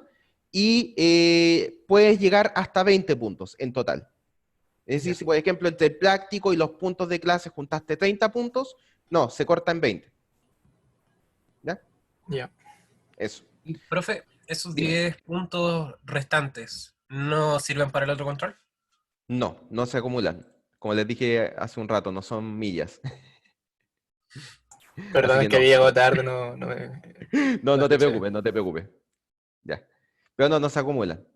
y puedes llegar hasta 20 puntos en total. Es decir, Ya. si por ejemplo entre el práctico y los puntos de clase juntaste 30 puntos, no, se corta en 20. ¿Ya? Ya. Eso. Y, profe, esos Dime. 10 puntos restantes, ¿no sirven para el otro control? No, no se acumulan. Como les dije hace un rato, no son millas. Perdón, Así es que que no. llegó tarde, no me... No, no te escuché. preocupes, no te preocupes. Ya. Pero no, no se acumulan.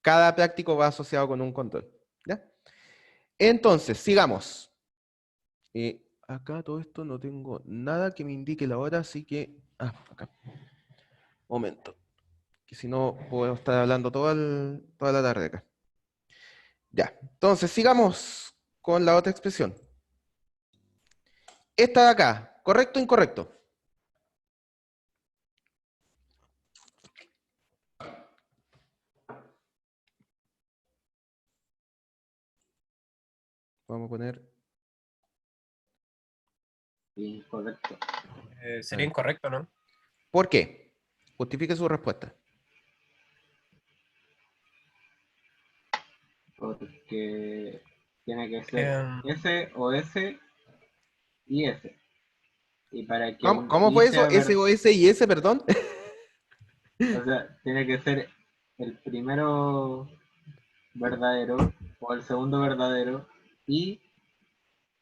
Cada práctico va asociado con un control. ¿Ya? Entonces, sigamos. Acá todo esto no tengo nada que me indique la hora, así que... Ah, acá. Momento. Que si no, puedo estar hablando toda la tarde acá. Ya. Entonces, sigamos con la otra expresión. Esta de acá, ¿correcto o incorrecto? Vamos a poner... Incorrecto. Sería incorrecto, ¿no? ¿Por qué? Justifique su respuesta. Porque tiene que ser Em, S o S y S. Y para que ¿Cómo, un cómo I fue eso? sea S o S y S, perdón. o sea, tiene que ser el primero verdadero o el segundo verdadero y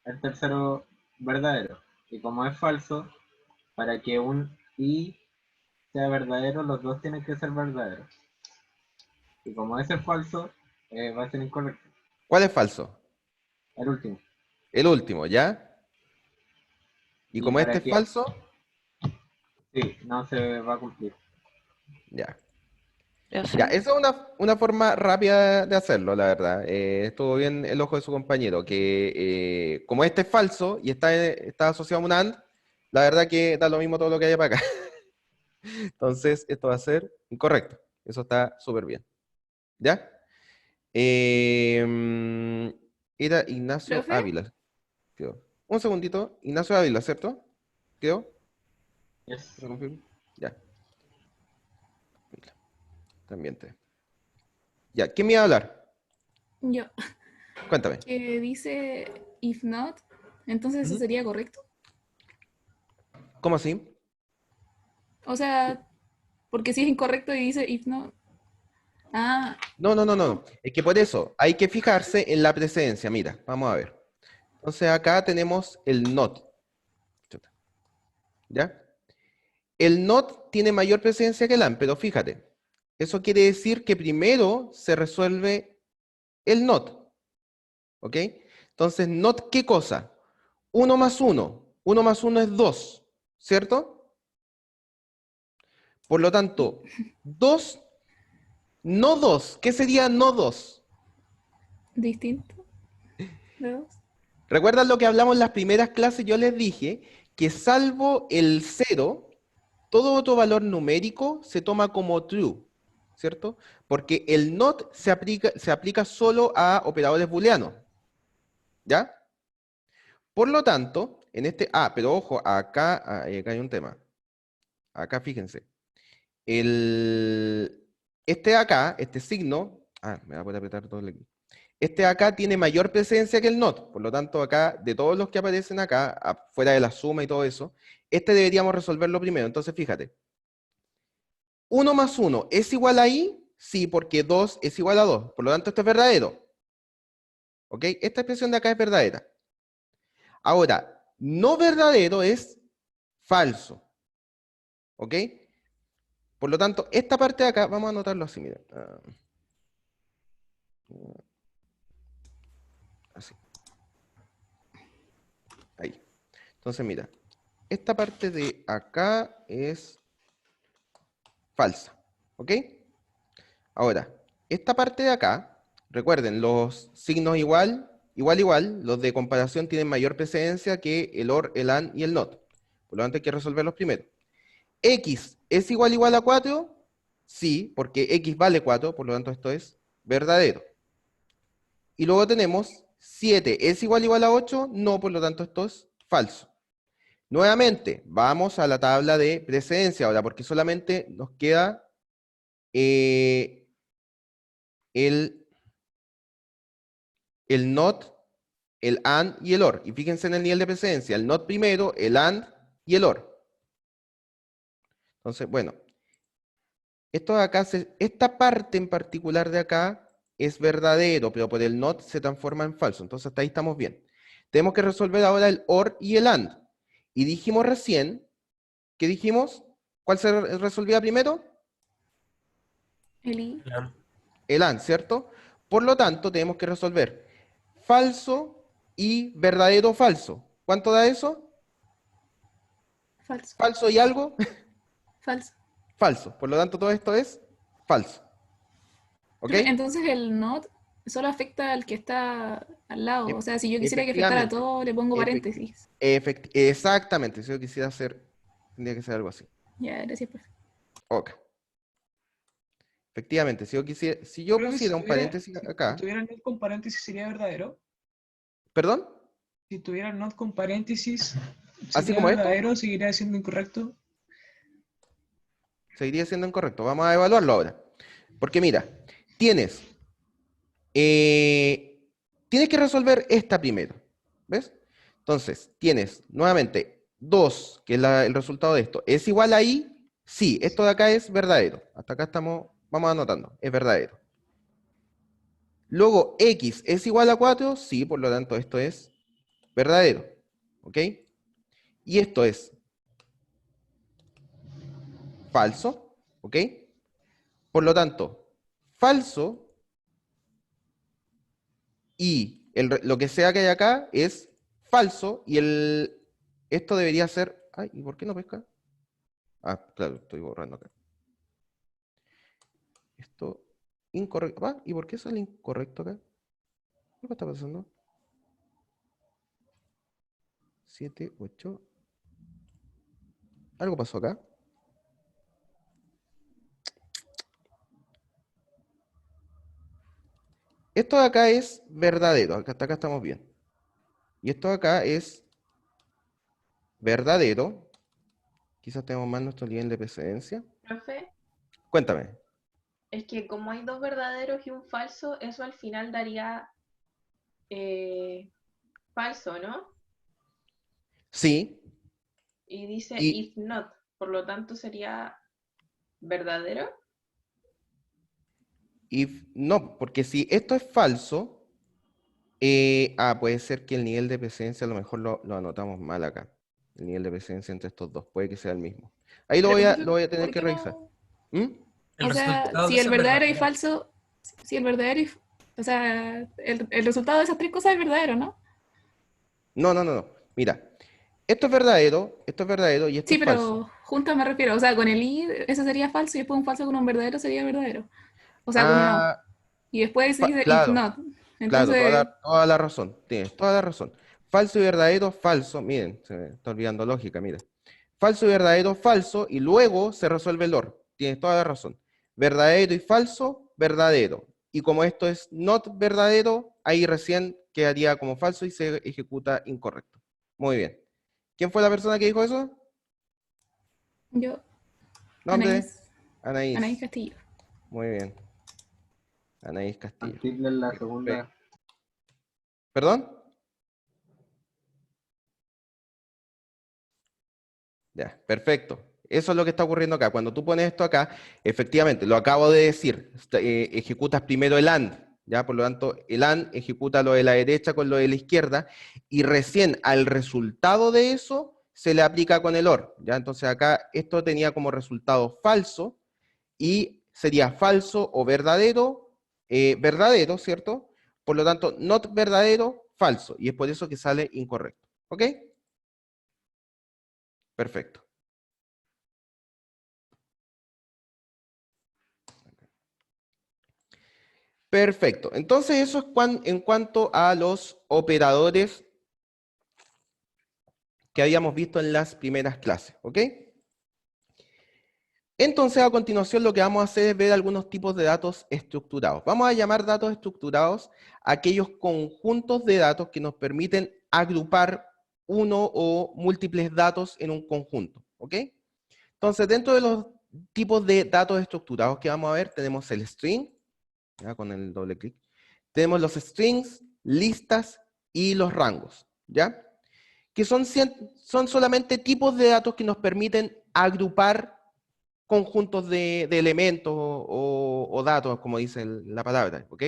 el tercero verdadero. Y como es falso, para que un I sea verdadero, los dos tienen que ser verdaderos. Y como ese es falso, va a ser incorrecto. ¿Cuál es falso? El último. El último, ¿ya? Y Y como este para es que, falso, sí, no se va a cumplir. ya. Profe, Ya, esa es una forma rápida de hacerlo, la verdad. Estuvo bien el ojo de su compañero, que como este es falso y está asociado a una AND, la verdad que da lo mismo todo lo que haya para acá. Entonces, esto va a ser incorrecto. Eso está súper bien. ¿Ya? Era Ignacio ¿profe? Ávila. Creo. Un segundito. Ignacio Ávila, ¿cierto? Creo. Yes. ¿Me confirmo? Ya. También te. Ya, ¿quién me iba a hablar? Yo, Cuéntame. que dice if not, entonces eso Ujú. sería correcto. ¿Cómo así? O sea, porque si es incorrecto y dice if not. Ah, No. Es que por eso hay que fijarse en la precedencia. Mira, vamos a ver. Entonces acá tenemos el not. Chuta. ¿Ya? El not tiene mayor precedencia que el and, pero fíjate. Eso quiere decir que primero se resuelve el not. ¿Ok? Entonces, not, ¿qué cosa? 1 más 1. 1 más 1 es 2. ¿Cierto? Por lo tanto, 2, no 2. ¿Qué sería no 2? distinto. ¿Dos? ¿Recuerdan lo que hablamos en las primeras clases? Yo les dije que salvo el 0, todo otro valor numérico se toma como true, ¿cierto? Porque el not se aplica solo a operadores booleanos, ¿ya? Por lo tanto, en este... Ah, pero ojo, acá hay un tema. Acá fíjense. Este de acá, este signo... Ah, me va a poder apretar todo el aquí. Este de acá tiene mayor presencia que el not. Por lo tanto, acá, de todos los que aparecen acá, fuera de la suma y todo eso, este deberíamos resolverlo primero. Entonces, fíjate. 1 más 1 es igual a i, sí, porque 2 es igual a 2. Por lo tanto, esto es verdadero. ¿Ok? Esta expresión de acá es verdadera. Ahora, no verdadero es falso. ¿Ok? Por lo tanto, esta parte de acá, vamos a anotarlo así, miren. Así. Ahí. Entonces, mira. Esta parte de acá es falsa. ¿Ok? Ahora, esta parte de acá, recuerden, los signos igual, los de comparación tienen mayor precedencia que el OR, el AND y el NOT. Por lo tanto, hay que resolverlos primero. ¿X es igual a 4? Sí, porque X vale 4, por lo tanto esto es verdadero. Y luego tenemos 7, ¿es igual a 8? No, por lo tanto esto es falso. Nuevamente, vamos a la tabla de precedencia ahora, porque solamente nos queda el NOT, el AND y el OR. Y fíjense en el nivel de precedencia, el NOT primero, el AND y el OR. Entonces, bueno, esto de acá, esta parte en particular de acá es verdadero, pero por el NOT se transforma en falso. Entonces hasta ahí estamos bien. Tenemos que resolver ahora el OR y el AND. Y dijimos recién, ¿qué dijimos? ¿Cuál se resolvía primero? El I. El AND, ¿cierto? Por lo tanto, tenemos que resolver falso y verdadero falso. ¿Cuánto da eso? Falso. ¿Falso y algo? Falso. Falso. Por lo tanto, todo esto es falso. ¿Ok? Entonces el not solo afecta al que está al lado. O sea, si yo quisiera que afectara a todo, le pongo paréntesis. Exactamente. Si yo quisiera hacer, tendría que ser algo así. Ya, gracias, profe. Ok. Efectivamente, si yo Creo que pusiera un paréntesis acá. Si tuviera el not con paréntesis sería verdadero. ¿Perdón? Si tuviera el not con paréntesis ¿Así sería como esto? verdadero, seguiría siendo incorrecto. Seguiría siendo incorrecto. Vamos a evaluarlo ahora. Porque mira, tienes que resolver esta primero. ¿Ves? Entonces, tienes nuevamente 2, que es el resultado de esto. ¿Es igual a I? Sí, esto de acá es verdadero. Hasta acá vamos anotando, es verdadero. Luego, X es igual a 4, sí, por lo tanto esto es verdadero. ¿Ok? Y esto es falso. ¿Ok? Por lo tanto, falso y lo que sea que hay acá es falso y esto debería ser... Ay, ¿y por qué no pesca? Ah, claro, estoy borrando acá. Esto incorrecto. ¿Y por qué sale incorrecto acá? ¿Qué está pasando? 7, 8. ¿Algo pasó acá? Esto de acá es verdadero. Hasta acá estamos bien. Y esto de acá es verdadero. Quizás tenemos más nuestro nivel de precedencia. Profe, Cuéntame. es que como hay dos verdaderos y un falso, eso al final daría falso, ¿no? Sí. Y dice if not, por lo tanto sería verdadero. No, porque si esto es falso, puede ser que el nivel de precedencia a lo mejor lo anotamos mal acá. El nivel de precedencia entre estos dos, puede que sea el mismo. Ahí lo voy a tener que revisar. ¿Mm? O sea, si el verdadero y falso, si el verdadero y... O sea, el resultado de esas tres cosas es verdadero, ¿no? No. Mira, esto es verdadero y esto Sí, es pero falso. juntos me refiero. O sea, con el i, eso sería falso, y después un falso con un verdadero sería verdadero. O sea, con uno. Y después se dice if Claro, not. claro, Entonces, toda la razón. Tienes toda la razón. Falso y verdadero, falso. Miren, se me está olvidando lógica, mira. Falso y verdadero, falso, y luego se resuelve el OR. Tienes toda la razón. Verdadero y falso, verdadero. Y como esto es not verdadero, ahí recién quedaría como falso y se ejecuta incorrecto. Muy bien. ¿Quién fue la persona que dijo eso? yo. ¿Nombre? Anaís. Anaís. Castillo. Muy bien. Anaís Castillo. La segunda. ¿Perdón? Ya, perfecto. Eso es lo que está ocurriendo acá. Cuando tú pones esto acá, efectivamente, lo acabo de decir, ejecutas primero el AND, ¿ya? Por lo tanto, el AND ejecuta lo de la derecha con lo de la izquierda, y recién al resultado de eso se le aplica con el OR, ¿ya? Entonces acá esto tenía como resultado falso, y sería falso o verdadero, verdadero, ¿cierto? Por lo tanto, not verdadero, falso, y es por eso que sale incorrecto. ¿Ok? Perfecto. Perfecto. Entonces eso es en cuanto a los operadores que habíamos visto en las primeras clases. ¿Ok? Entonces a continuación lo que vamos a hacer es ver algunos tipos de datos estructurados. Vamos a llamar datos estructurados a aquellos conjuntos de datos que nos permiten agrupar uno o múltiples datos en un conjunto. ¿Ok? Entonces dentro tipos de datos estructurados que vamos a ver. Tenemos el string, ¿ya? Con el doble clic. Tenemos los strings, listas y los rangos, ¿ya? Que son solamente tipos de datos que nos permiten agrupar conjuntos de elementos o datos, como dice la palabra, ¿ok?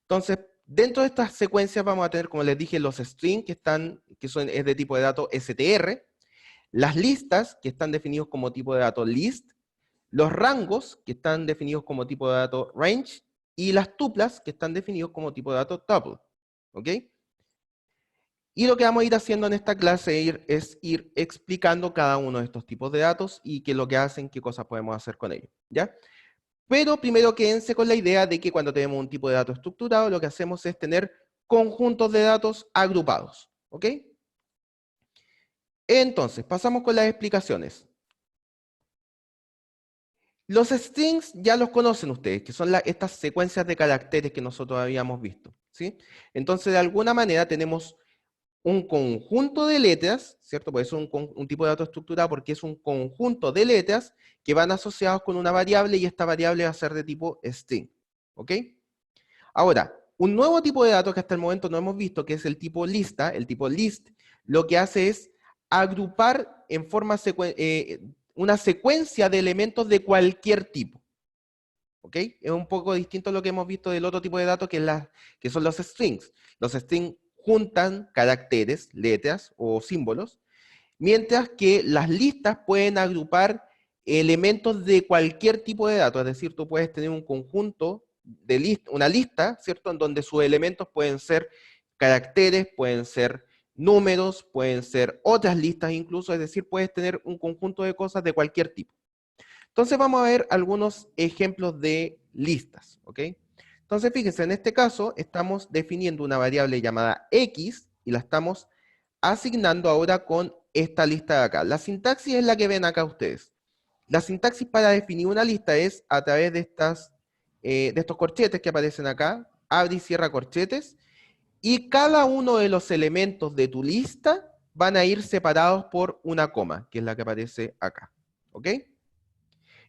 Entonces, dentro de estas secuencias vamos a tener, como les dije, los strings, es de tipo de dato str, las listas, que están definidos como tipo de dato list, los rangos, que están definidos como tipo de dato range, y las tuplas, que están definidos como tipo de dato tuple, ¿ok? Y lo que vamos a ir haciendo en esta clase es ir explicando cada uno de estos tipos de datos y qué es lo que hacen, qué cosas podemos hacer con ellos, ¿ya? Pero primero quédense con la idea de que cuando tenemos un tipo de dato estructurado, lo que hacemos es tener conjuntos de datos agrupados, ¿ok? Entonces, pasamos con las explicaciones. Los strings ya los conocen ustedes, que son estas secuencias de caracteres que nosotros habíamos visto, ¿sí? Entonces, de alguna manera tenemos un conjunto de letras, ¿cierto? Pues es un tipo de dato estructurado porque es un conjunto de letras que van asociados con una variable y esta variable va a ser de tipo string, ¿ok? Ahora, un nuevo tipo de dato que hasta el momento no hemos visto, que es el tipo lista, el tipo list, lo que hace es agrupar en forma una secuencia de elementos de cualquier tipo, ¿ok? Es un poco distinto a lo que hemos visto del otro tipo de datos que son los strings. Los strings juntan caracteres, letras o símbolos, mientras que las listas pueden agrupar elementos de cualquier tipo de datos, es decir, tú puedes tener un conjunto de una lista, ¿cierto? En donde sus elementos pueden ser caracteres, pueden ser números, pueden ser otras listas incluso, es decir, puedes tener un conjunto de cosas de cualquier tipo. Entonces vamos a ver algunos ejemplos de listas, ¿ok? Entonces, fíjense, en este caso estamos definiendo una variable llamada x y la estamos asignando ahora con esta lista de acá. La sintaxis es la que ven acá ustedes. La sintaxis para definir una lista es a través de estos corchetes que aparecen acá, abre y cierra corchetes, y cada uno de los elementos de tu lista van a ir separados por una coma, que es la que aparece acá, ¿ok?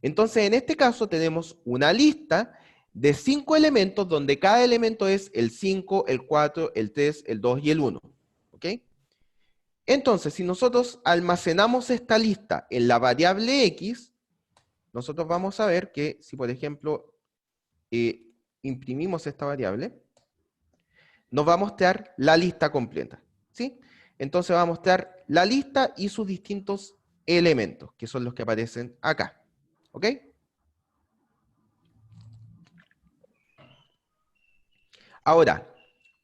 Entonces, en este caso tenemos una lista de 5 elementos donde cada elemento es el 5, el 4, el 3, el 2 y el 1. ¿Ok? Entonces, si nosotros almacenamos esta lista en la variable x, nosotros vamos a ver que si, por ejemplo, imprimimos esta variable, nos va a mostrar la lista completa. ¿Sí? Entonces va a mostrar la lista y sus distintos elementos, que son los que aparecen acá. ¿Ok? Ahora,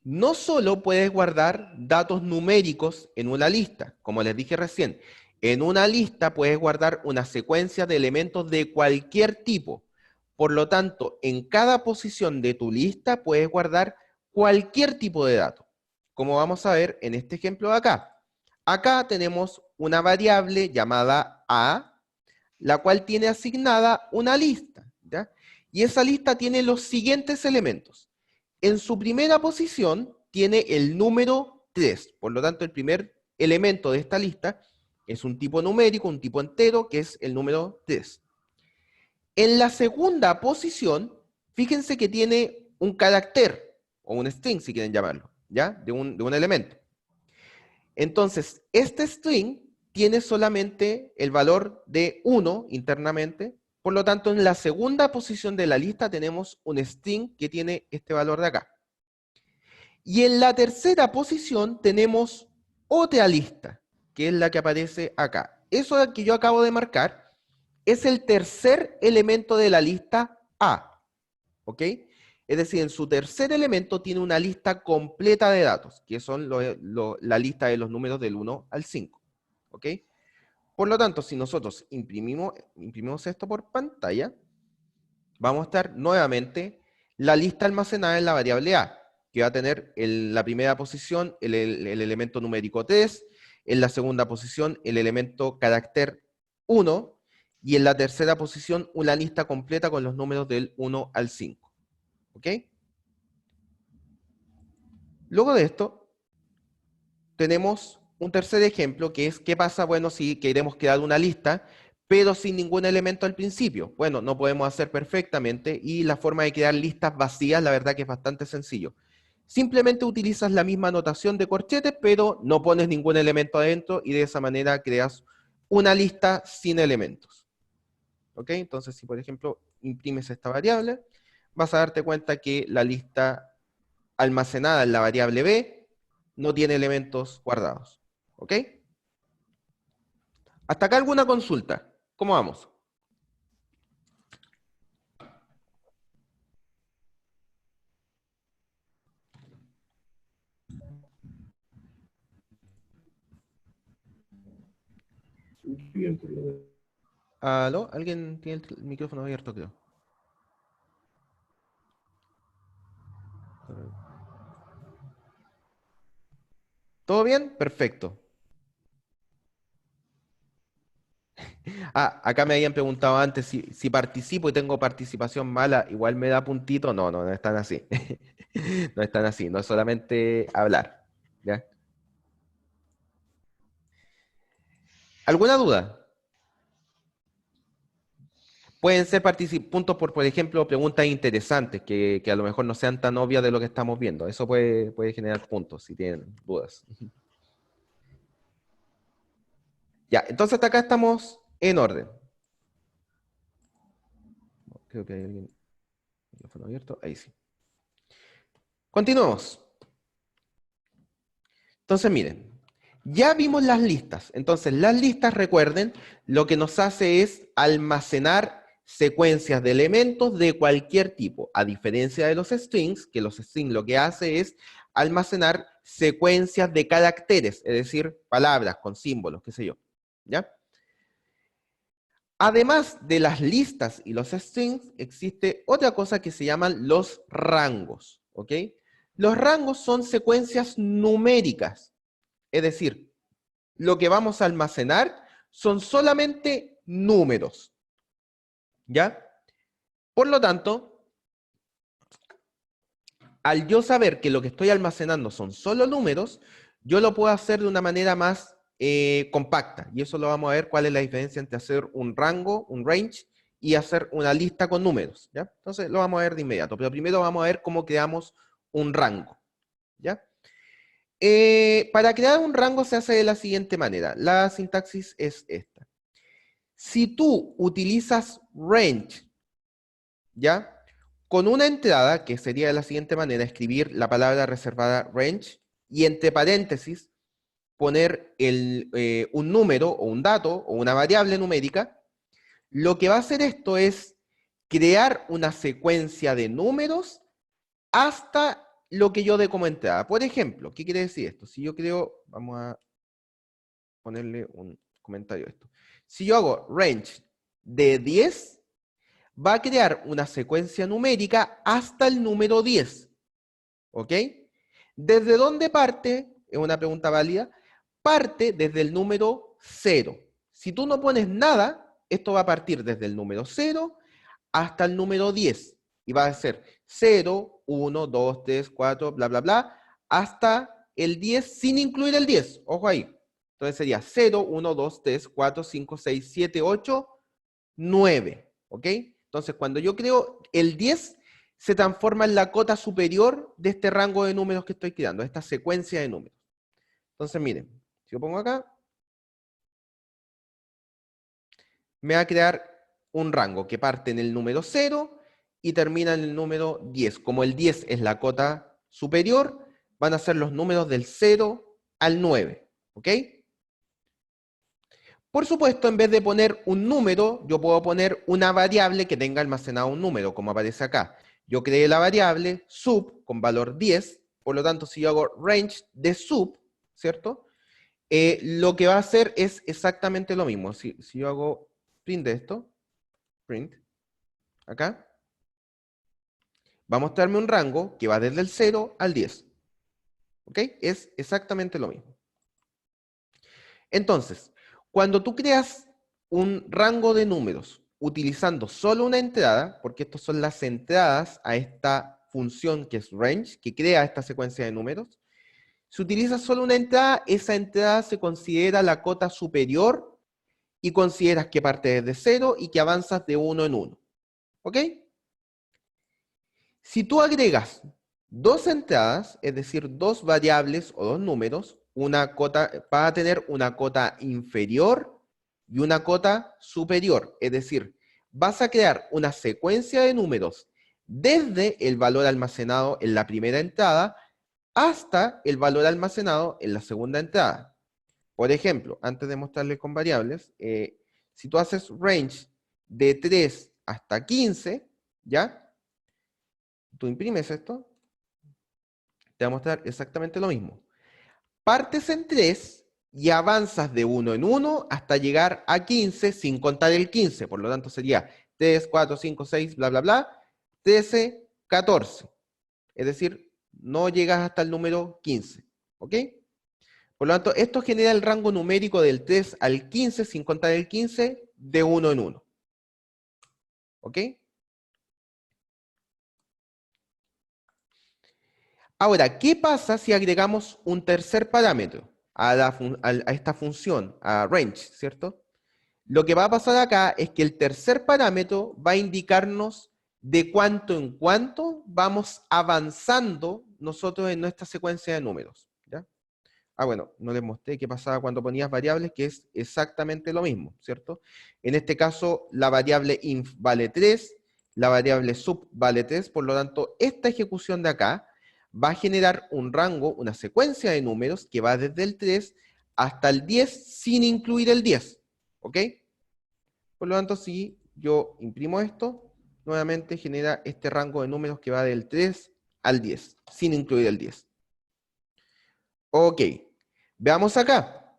no solo puedes guardar datos numéricos en una lista, como les dije recién. En una lista puedes guardar una secuencia de elementos de cualquier tipo. Por lo tanto, en cada posición de tu lista puedes guardar cualquier tipo de dato, como vamos a ver en este ejemplo de acá. Acá tenemos una variable llamada A, la cual tiene asignada una lista, ¿ya? Y esa lista tiene los siguientes elementos. En su primera posición tiene el número 3, por lo tanto el primer elemento de esta lista es un tipo numérico, un tipo entero, que es el número 3. En la segunda posición, fíjense que tiene un carácter, o un string si quieren llamarlo, ¿ya? De un elemento. Entonces, este string tiene solamente el valor de 1 internamente, por lo tanto, en la segunda posición de la lista tenemos un string que tiene este valor de acá. Y en la tercera posición tenemos otra lista, que es la que aparece acá. Eso que yo acabo de marcar es el tercer elemento de la lista A. ¿Ok? Es decir, en su tercer elemento tiene una lista completa de datos, que son la lista de los números del 1 al 5. ¿Ok? Por lo tanto, si nosotros imprimimos esto por pantalla, vamos a estar nuevamente la lista almacenada en la variable A, que va a tener en la primera posición el elemento numérico 3, en la segunda posición el elemento carácter 1, y en la tercera posición una lista completa con los números del 1 al 5. ¿Ok? Luego de esto, tenemos un tercer ejemplo, que es qué pasa, bueno, si queremos crear una lista, pero sin ningún elemento al principio. Bueno, no podemos hacer perfectamente, y la forma de crear listas vacías, la verdad que es bastante sencillo. Simplemente utilizas la misma notación de corchetes, pero no pones ningún elemento adentro, y de esa manera creas una lista sin elementos. ¿Ok? Entonces, si por ejemplo imprimes esta variable, vas a darte cuenta que la lista almacenada en la variable B no tiene elementos guardados. ¿Ok? Hasta acá alguna consulta. ¿Cómo vamos? ¿Aló? ¿Alguien tiene el micrófono abierto, creo? ¿Todo bien? Perfecto. Ah, acá me habían preguntado antes si participo y tengo participación mala, igual me da puntito. No, no, no están así. No están así, no es solamente hablar. ¿Ya? ¿Alguna duda? Pueden ser puntos por ejemplo, preguntas interesantes que a lo mejor no sean tan obvias de lo que estamos viendo. Eso puede generar puntos si tienen dudas. Ya, entonces hasta acá estamos en orden. Creo que hay alguien. Micrófono abierto. Ahí sí. Continuemos. Entonces, miren. Ya vimos las listas. Entonces, las listas, recuerden, lo que nos hace es almacenar secuencias de elementos de cualquier tipo. A diferencia de los strings, que los strings lo que hace es almacenar secuencias de caracteres, es decir, palabras con símbolos, qué sé yo. ¿Ya? Además de las listas y los strings, existe otra cosa que se llaman los rangos, ¿ok? Los rangos son secuencias numéricas, es decir, lo que vamos a almacenar son solamente números, ¿ya? Por lo tanto, al yo saber que lo que estoy almacenando son solo números, yo lo puedo hacer de una manera más compacta, y eso lo vamos a ver cuál es la diferencia entre hacer un rango, un range, y hacer una lista con números, ¿ya? Entonces lo vamos a ver de inmediato, pero primero vamos a ver cómo creamos un rango, ¿ya? Para crear un rango se hace de la siguiente manera. La sintaxis es esta. Si tú utilizas range, ¿ya? Con una entrada, que sería de la siguiente manera, escribir la palabra reservada range, y entre paréntesis poner un número o un dato o una variable numérica, lo que va a hacer esto es crear una secuencia de números hasta lo que yo dé como entrada. Por ejemplo, ¿qué quiere decir esto? Si yo creo, vamos a ponerle un comentario a esto. Si yo hago range de 10, va a crear una secuencia numérica hasta el número 10. ¿Ok? ¿Desde dónde parte? Es una pregunta válida. Parte desde el número 0. Si tú no pones nada, esto va a partir desde el número 0 hasta el número 10. Y va a ser 0, 1, 2, 3, 4, bla, bla, bla, hasta el 10 sin incluir el 10. Ojo ahí. Entonces sería 0, 1, 2, 3, 4, 5, 6, 7, 8, 9. ¿Ok? Entonces cuando yo creo el 10, se transforma en la cota superior de este rango de números que estoy creando, esta secuencia de números. Entonces miren, si yo pongo acá, me va a crear un rango que parte en el número 0 y termina en el número 10. Como el 10 es la cota superior, van a ser los números del 0 al 9. ¿Ok? Por supuesto, en vez de poner un número, yo puedo poner una variable que tenga almacenado un número, como aparece acá. Yo creé la variable sub con valor 10, por lo tanto, si yo hago range de sub, ¿cierto? Lo que va a hacer es exactamente lo mismo. Si yo hago print de esto, print, acá, va a mostrarme un rango que va desde el 0 al 10. ¿Ok? Es exactamente lo mismo. Entonces, cuando tú creas un rango de números utilizando solo una entrada, porque estas son las entradas a esta función que es range, que crea esta secuencia de números, si utilizas solo una entrada, esa entrada se considera la cota superior y consideras que partes desde 0 y que avanzas de 1 en 1. ¿Ok? Si tú agregas dos entradas, es decir, dos variables o dos números, una cota, vas a tener una cota inferior y una cota superior. Es decir, vas a crear una secuencia de números desde el valor almacenado en la primera entrada hasta el valor almacenado en la segunda entrada. Por ejemplo, antes de mostrarles con variables, si tú haces range de 3 hasta 15, ¿ya? Tú imprimes esto, te va a mostrar exactamente lo mismo. Partes en 3 y avanzas de 1 en 1 hasta llegar a 15 sin contar el 15. Por lo tanto sería 3, 4, 5, 6, bla, bla, bla, 13, 14. Es decir, no llegas hasta el número 15. ¿Ok? Por lo tanto, esto genera el rango numérico del 3 al 15 sin contar el 15 de 1 en 1. ¿Ok? Ahora, ¿qué pasa si agregamos un tercer parámetro a esta función, a range, ¿cierto? Lo que va a pasar acá es que el tercer parámetro va a indicarnos de cuánto en cuánto vamos avanzando nosotros en nuestra secuencia de números, ¿ya? Ah, bueno, no les mostré qué pasaba cuando ponías variables, que es exactamente lo mismo, ¿cierto? En este caso, la variable inf vale 3, la variable sub vale 3, por lo tanto, esta ejecución de acá va a generar un rango, una secuencia de números que va desde el 3 hasta el 10 sin incluir el 10, ¿ok? Por lo tanto, si yo imprimo esto, nuevamente genera este rango de números que va del 3 al 10, sin incluir el 10. Ok, veamos acá.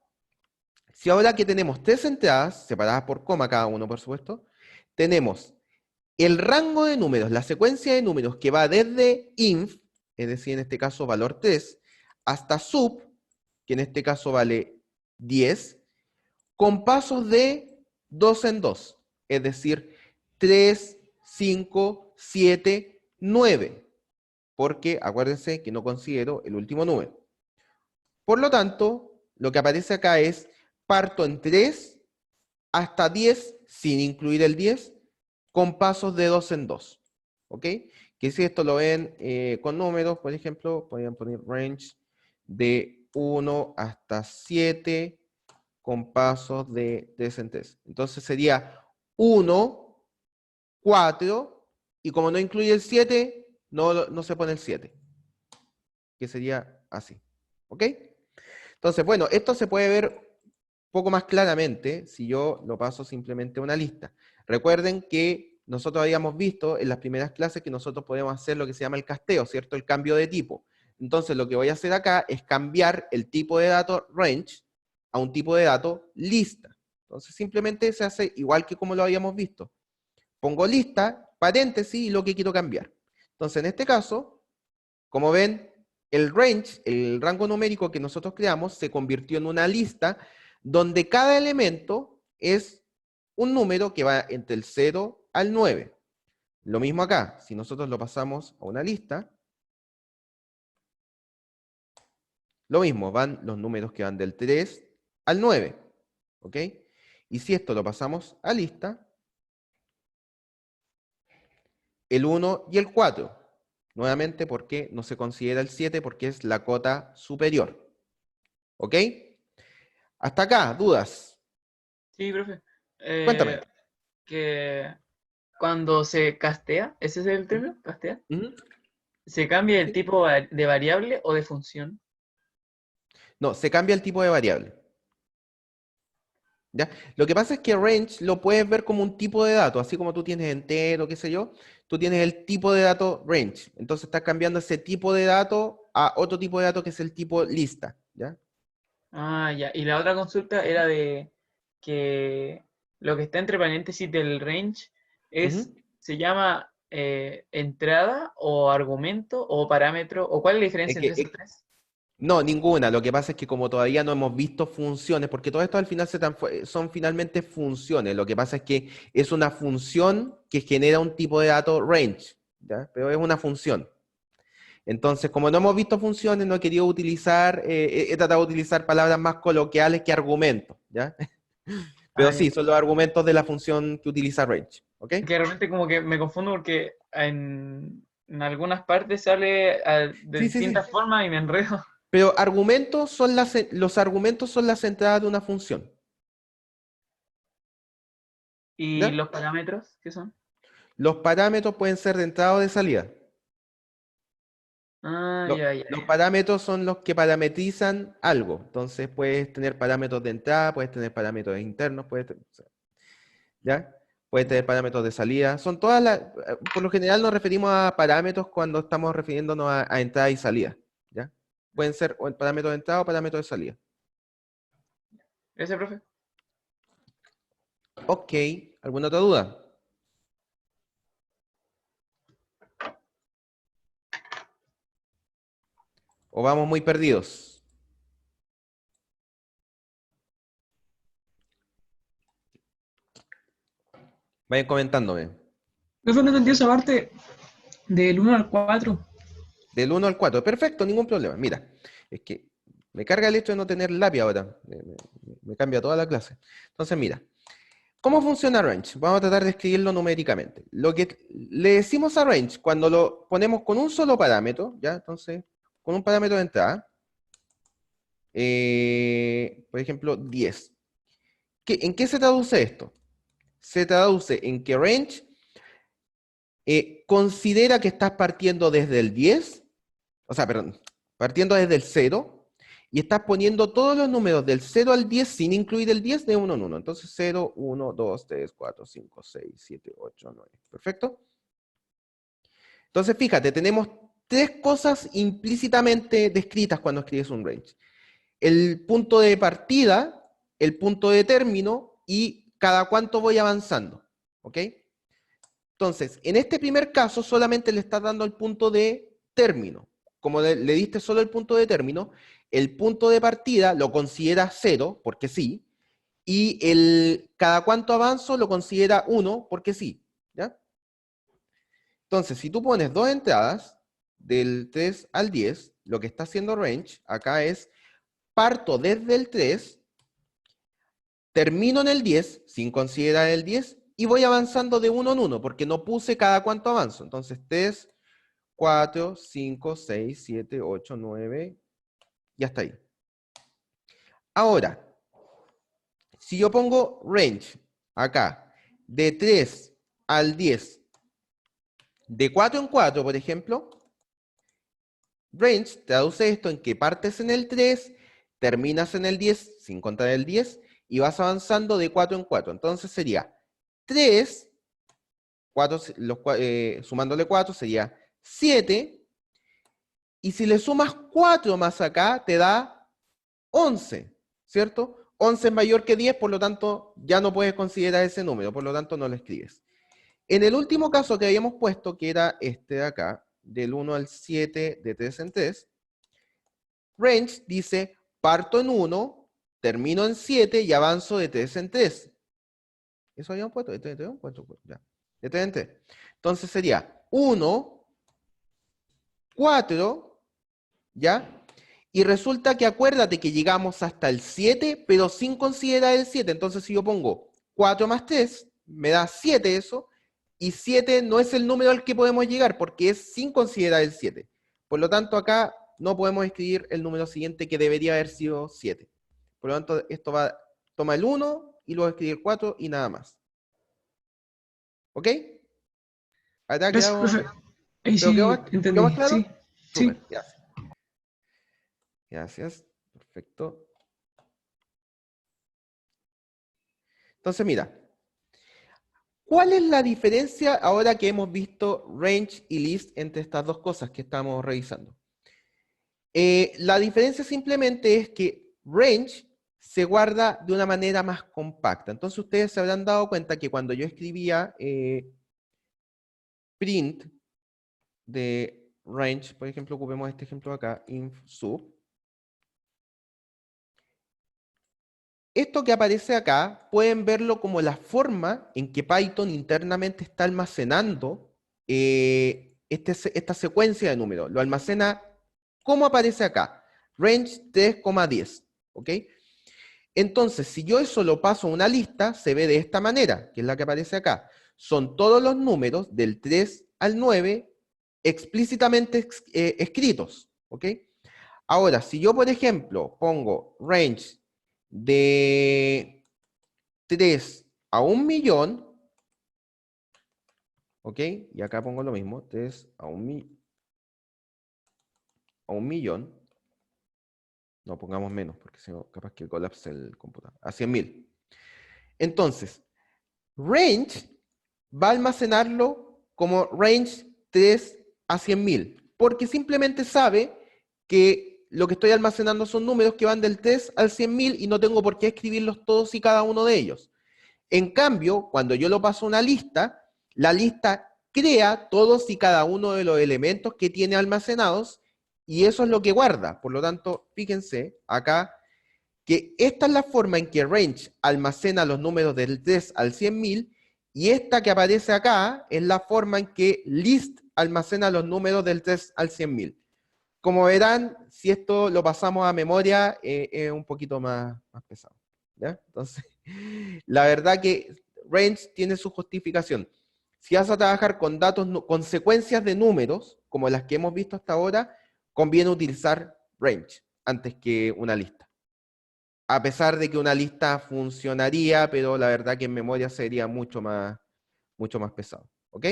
Si ahora que tenemos tres entradas, separadas por coma cada uno, por supuesto, tenemos el rango de números, la secuencia de números que va desde inf, es decir, en este caso valor 3, hasta sub, que en este caso vale 10, con pasos de 2 en 2, es decir, 3, 5, 7, 9, porque acuérdense que no considero el último número. Por lo tanto, lo que aparece acá es parto en 3 hasta 10, sin incluir el 10, con pasos de 2 en 2. ¿Ok? Que si esto lo ven con números, por ejemplo, podrían poner range de 1 hasta 7 con pasos de 3 en 3. Entonces sería 1, 4, y como no incluye el 7, no se pone el 7. Que sería así. ¿Ok? Entonces, bueno, esto se puede ver un poco más claramente si yo lo paso simplemente a una lista. Recuerden que nosotros habíamos visto en las primeras clases que nosotros podemos hacer lo que se llama el casteo, ¿cierto? El cambio de tipo. Entonces, lo que voy a hacer acá es cambiar el tipo de dato range a un tipo de dato lista. Entonces, simplemente se hace igual que como lo habíamos visto. Pongo lista, paréntesis y lo que quiero cambiar. Entonces, en este caso, como ven, el range, el rango numérico que nosotros creamos, se convirtió en una lista donde cada elemento es un número que va entre el 0 al 9. Lo mismo acá, si nosotros lo pasamos a una lista, lo mismo, van los números que van del 3 al 9. ¿Ok? Y si esto lo pasamos a lista, el 1 y el 4. Nuevamente, porque no se considera el 7, porque es la cota superior. ¿Ok? Hasta acá, ¿dudas? Sí, profe. Cuéntame. Que cuando se castea, ¿ese es el término? ¿Castea? Ujú. ¿Se cambia el tipo de variable o de función? No, se cambia el tipo de variable. ¿Ya? Lo que pasa es que range lo puedes ver como un tipo de dato, así como tú tienes entero, qué sé yo, tú tienes el tipo de dato range. Entonces estás cambiando ese tipo de dato a otro tipo de dato que es el tipo lista. ¿Ya? Ah, ya. Y la otra consulta era de que lo que está entre paréntesis del range se llama entrada o argumento o parámetro, o ¿cuál es la diferencia entre esos tres? No, ninguna. Lo que pasa es que como todavía no hemos visto funciones, porque todo esto al final son finalmente funciones. Lo que pasa es que es una función que genera un tipo de dato range, ¿ya? Pero es una función. Entonces, como no hemos visto funciones, no he querido utilizar, he tratado de utilizar palabras más coloquiales que argumentos, ¿ya? Pero Ah, sí, ya. son los argumentos de la función que utiliza range, ¿ok? Que realmente como que me confundo porque en algunas partes sale de Sí, sí, sí. distintas formas y me enredo. Pero argumentos son los argumentos son las entradas de una función, ¿Y ¿ya? los parámetros qué son? Los parámetros pueden ser de entrada o de salida. Ah, Lo- ya, ya, los ya. parámetros son los que parametrizan algo. Entonces puedes tener parámetros de entrada, puedes tener parámetros internos, ¿ya? Puedes tener parámetros de salida. Son todas por lo general nos referimos a parámetros cuando estamos refiriéndonos a entrada y salida, ¿ya? Pueden ser o parámetros de entrada o parámetros de salida. ¿Ese, profe? Ok, ¿alguna otra duda? ¿O vamos muy perdidos? Vayan comentándome. Profe, no entendí esa parte del 1 al 4. Del 1 al 4. Perfecto, ningún problema. Mira, es que me carga el hecho de no tener lápiz ahora. Me cambia toda la clase. Entonces, mira. ¿Cómo funciona range? Vamos a tratar de escribirlo numéricamente. Lo que le decimos a range cuando lo ponemos con un solo parámetro, ¿ya? Entonces, con un parámetro de entrada, por ejemplo, 10. ¿En qué se traduce esto? Se traduce en que range considera que estás partiendo desde el 10, o sea, perdón, partiendo desde el 0, y estás poniendo todos los números del 0 al 10 sin incluir el 10 de 1 en 1. Entonces 0, 1, 2, 3, 4, 5, 6, 7, 8, 9. ¿Perfecto? Entonces fíjate, tenemos tres cosas implícitamente descritas cuando escribes un range. El punto de partida, el punto de término y cada cuánto voy avanzando. ¿Ok? Entonces, en este primer caso solamente le estás dando el punto de término. Como le diste solo el punto de término, el punto de partida lo considera 0, porque sí, y cada cuánto avanzo lo considera 1, porque sí. ¿Ya? Entonces, si tú pones dos entradas, del 3 al 10, lo que está haciendo range acá es, parto desde el 3, termino en el 10, sin considerar el 10, y voy avanzando de 1 en 1, porque no puse cada cuánto avanzo. Entonces, 3, 4, 5, 6, 7, 8, 9, y hasta ahí. Ahora, si yo pongo range acá, de 3 al 10, de 4 en 4, por ejemplo, range traduce esto en que partes en el 3, terminas en el 10, sin contar el 10, y vas avanzando de 4 en 4. Entonces sería 3, 4, sumándole 4 sería 7, y si le sumas 4 más acá, te da 11, ¿cierto? 11 es mayor que 10, por lo tanto, ya no puedes considerar ese número, por lo tanto, no lo escribes. En el último caso que habíamos puesto, que era este de acá, del 1 al 7, de 3 en 3, range dice, parto en 1, termino en 7 y avanzo de 3 en 3. ¿Eso habíamos puesto? Ya. De 3 en 3. Entonces sería 1, 4, ¿ya? Y resulta que acuérdate que llegamos hasta el 7, pero sin considerar el 7. Entonces, si yo pongo 4 más 3, me da 7 eso, y 7 no es el número al que podemos llegar, porque es sin considerar el 7. Por lo tanto, acá no podemos escribir el número siguiente, que debería haber sido 7. Por lo tanto, esto toma el 1, y luego escribir el 4, y nada más. ¿Ok? ¿Habrá Gracias, quedado? profe. Ahí ¿Pero sí quedó entendí. más claro? Sí, Súper, sí. gracias. Gracias, perfecto. Entonces, mira, ¿cuál es la diferencia ahora que hemos visto range y list entre estas dos cosas que estamos revisando? La diferencia simplemente es que range se guarda de una manera más compacta. Entonces, ustedes se habrán dado cuenta que cuando yo escribía print de range, por ejemplo, ocupemos este ejemplo acá, inf sub. Esto que aparece acá, pueden verlo como la forma en que Python internamente está almacenando esta secuencia de números. Lo almacena como aparece acá, range 3,10, ¿ok? Entonces, si yo eso lo paso a una lista, se ve de esta manera, que es la que aparece acá. Son todos los números del 3 al 9 explícitamente escritos, ¿ok? Ahora, si yo, por ejemplo, pongo range de 3 a 1 millón, ¿ok? Y acá pongo lo mismo, 3 a 1 millón. No, pongamos menos, porque si no, capaz que colapse el computador. A 100.000. Entonces, range va a almacenarlo como range 3 a 100.000, porque simplemente sabe que lo que estoy almacenando son números que van del 3 al 100.000 y no tengo por qué escribirlos todos y cada uno de ellos. En cambio, cuando yo lo paso a una lista, la lista crea todos y cada uno de los elementos que tiene almacenados y eso es lo que guarda. Por lo tanto, fíjense acá que esta es la forma en que range almacena los números del 3 al 100.000 y esta que aparece acá es la forma en que list almacena los números del 3 al 100.000. Como verán, si esto lo pasamos a memoria, es un poquito más pesado, ¿ya? Entonces, la verdad que range tiene su justificación. Si vas a trabajar con datos, con secuencias de números, como las que hemos visto hasta ahora, conviene utilizar range antes que una lista. A pesar de que una lista funcionaría, pero la verdad que en memoria sería mucho más pesado. ¿Ok?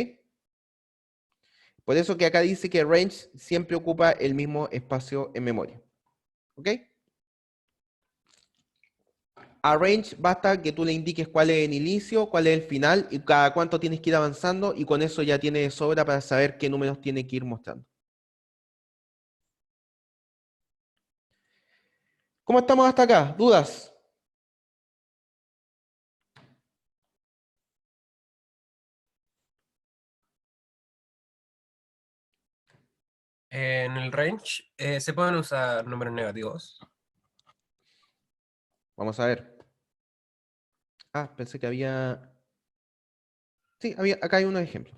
Por eso que acá dice que range siempre ocupa el mismo espacio en memoria. ¿Ok? A range basta que tú le indiques cuál es el inicio, cuál es el final y cada cuánto tienes que ir avanzando y con eso ya tiene de sobra para saber qué números tiene que ir mostrando. ¿Cómo estamos hasta acá? ¿Dudas? En el range se pueden usar números negativos. Vamos a ver. Ah, pensé que había... Sí, acá hay unos ejemplos.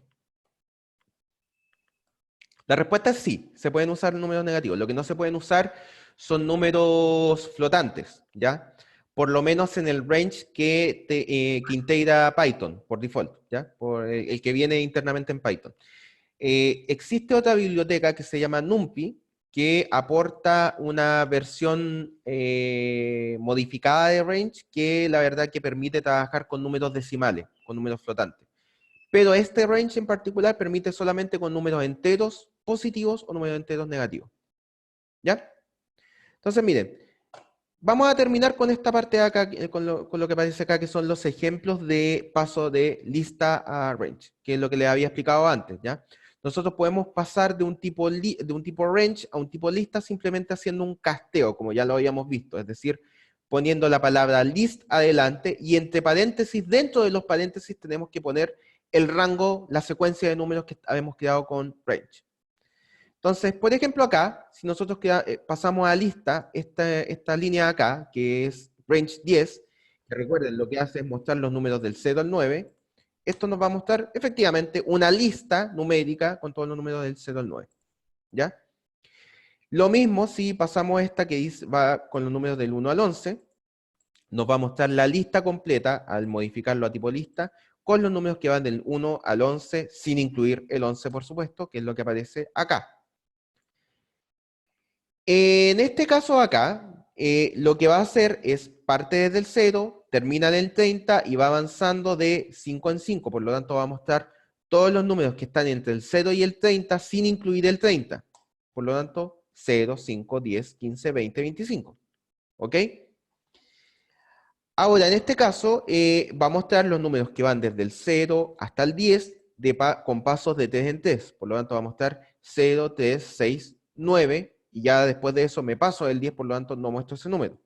La respuesta es sí, se pueden usar números negativos. Lo que no se pueden usar son números flotantes, ¿ya? Por lo menos en el range que integra Python, por default, ¿ya? Por el que viene internamente en Python. Existe otra biblioteca que se llama NumPy, que aporta una versión modificada de range que la verdad que permite trabajar con números decimales, con números flotantes. Pero este range en particular permite solamente con números enteros positivos o números enteros negativos. ¿Ya? Entonces, miren, vamos a terminar con esta parte de acá, con lo que aparece acá, que son los ejemplos de paso de lista a range, que es lo que les había explicado antes, ¿ya? Nosotros podemos pasar de un tipo range a un tipo lista simplemente haciendo un casteo, como ya lo habíamos visto, es decir, poniendo la palabra list adelante y entre paréntesis, dentro de los paréntesis tenemos que poner el rango, la secuencia de números que habíamos creado con range. Entonces, por ejemplo acá, si nosotros pasamos a lista, esta línea acá, que es range 10, que recuerden, lo que hace es mostrar los números del 0 al 9, esto nos va a mostrar efectivamente una lista numérica con todos los números del 0 al 9. ¿Ya? Lo mismo si pasamos esta que va con los números del 1 al 11, nos va a mostrar la lista completa, al modificarlo a tipo lista, con los números que van del 1 al 11, sin incluir el 11, por supuesto, que es lo que aparece acá. En este caso acá, lo que va a hacer es parte desde el 0, termina en el 30 y va avanzando de 5 en 5. Por lo tanto, va a mostrar todos los números que están entre el 0 y el 30 sin incluir el 30. Por lo tanto, 0, 5, 10, 15, 20, 25. ¿Ok? Ahora, en este caso, va a mostrar los números que van desde el 0 hasta el 10 con pasos de 3 en 3. Por lo tanto, va a mostrar 0, 3, 6, 9. Y ya después de eso me paso del 10, por lo tanto no muestro ese número.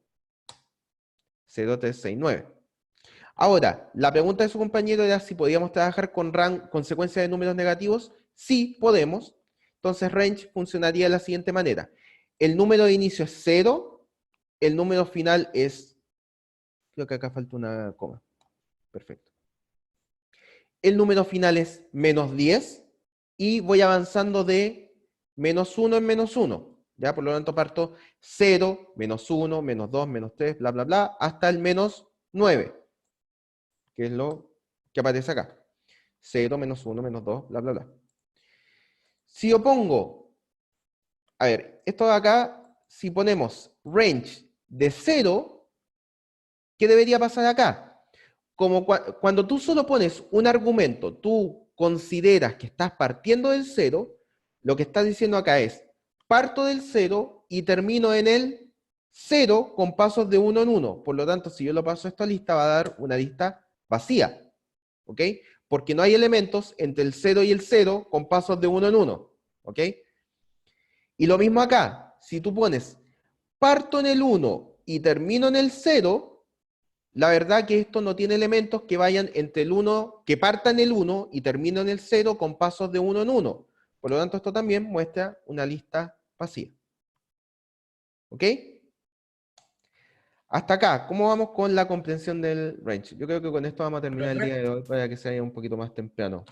0, 3, 6, 9. Ahora, la pregunta de su compañero era si podíamos trabajar con secuencia de números negativos. Sí, podemos. Entonces range funcionaría de la siguiente manera. El número de inicio es 0, el número final es... Creo que acá falta una coma. Perfecto. El número final es menos 10 y voy avanzando de menos 1 en menos 1. ¿ya? Por lo tanto, parto 0, menos 1, menos 2, menos 3, bla, bla, bla, hasta el menos 9, que es lo que aparece acá. 0, menos 1, menos 2, bla, bla, bla. Si yo pongo, a ver, esto de acá, si ponemos range de 0, ¿qué debería pasar acá? Como cuando tú solo pones un argumento, tú consideras que estás partiendo del 0, lo que estás diciendo acá es, parto del 0 y termino en el 0 con pasos de 1 en 1. Por lo tanto, si yo lo paso a esta lista, va a dar una lista vacía. ¿Ok? Porque no hay elementos entre el 0 y el 0 con pasos de 1 en 1. ¿Ok? Y lo mismo acá. Si tú pones parto en el 1 y termino en el 0, la verdad que esto no tiene elementos que vayan entre el 1, que partan el 1 y terminen en el 0 con pasos de 1 en 1. Por lo tanto, esto también muestra una lista vacía. ¿Ok? Hasta acá, ¿cómo vamos con la comprensión del range? Yo creo que con esto vamos a terminar el día de hoy para que sea un poquito más temprano.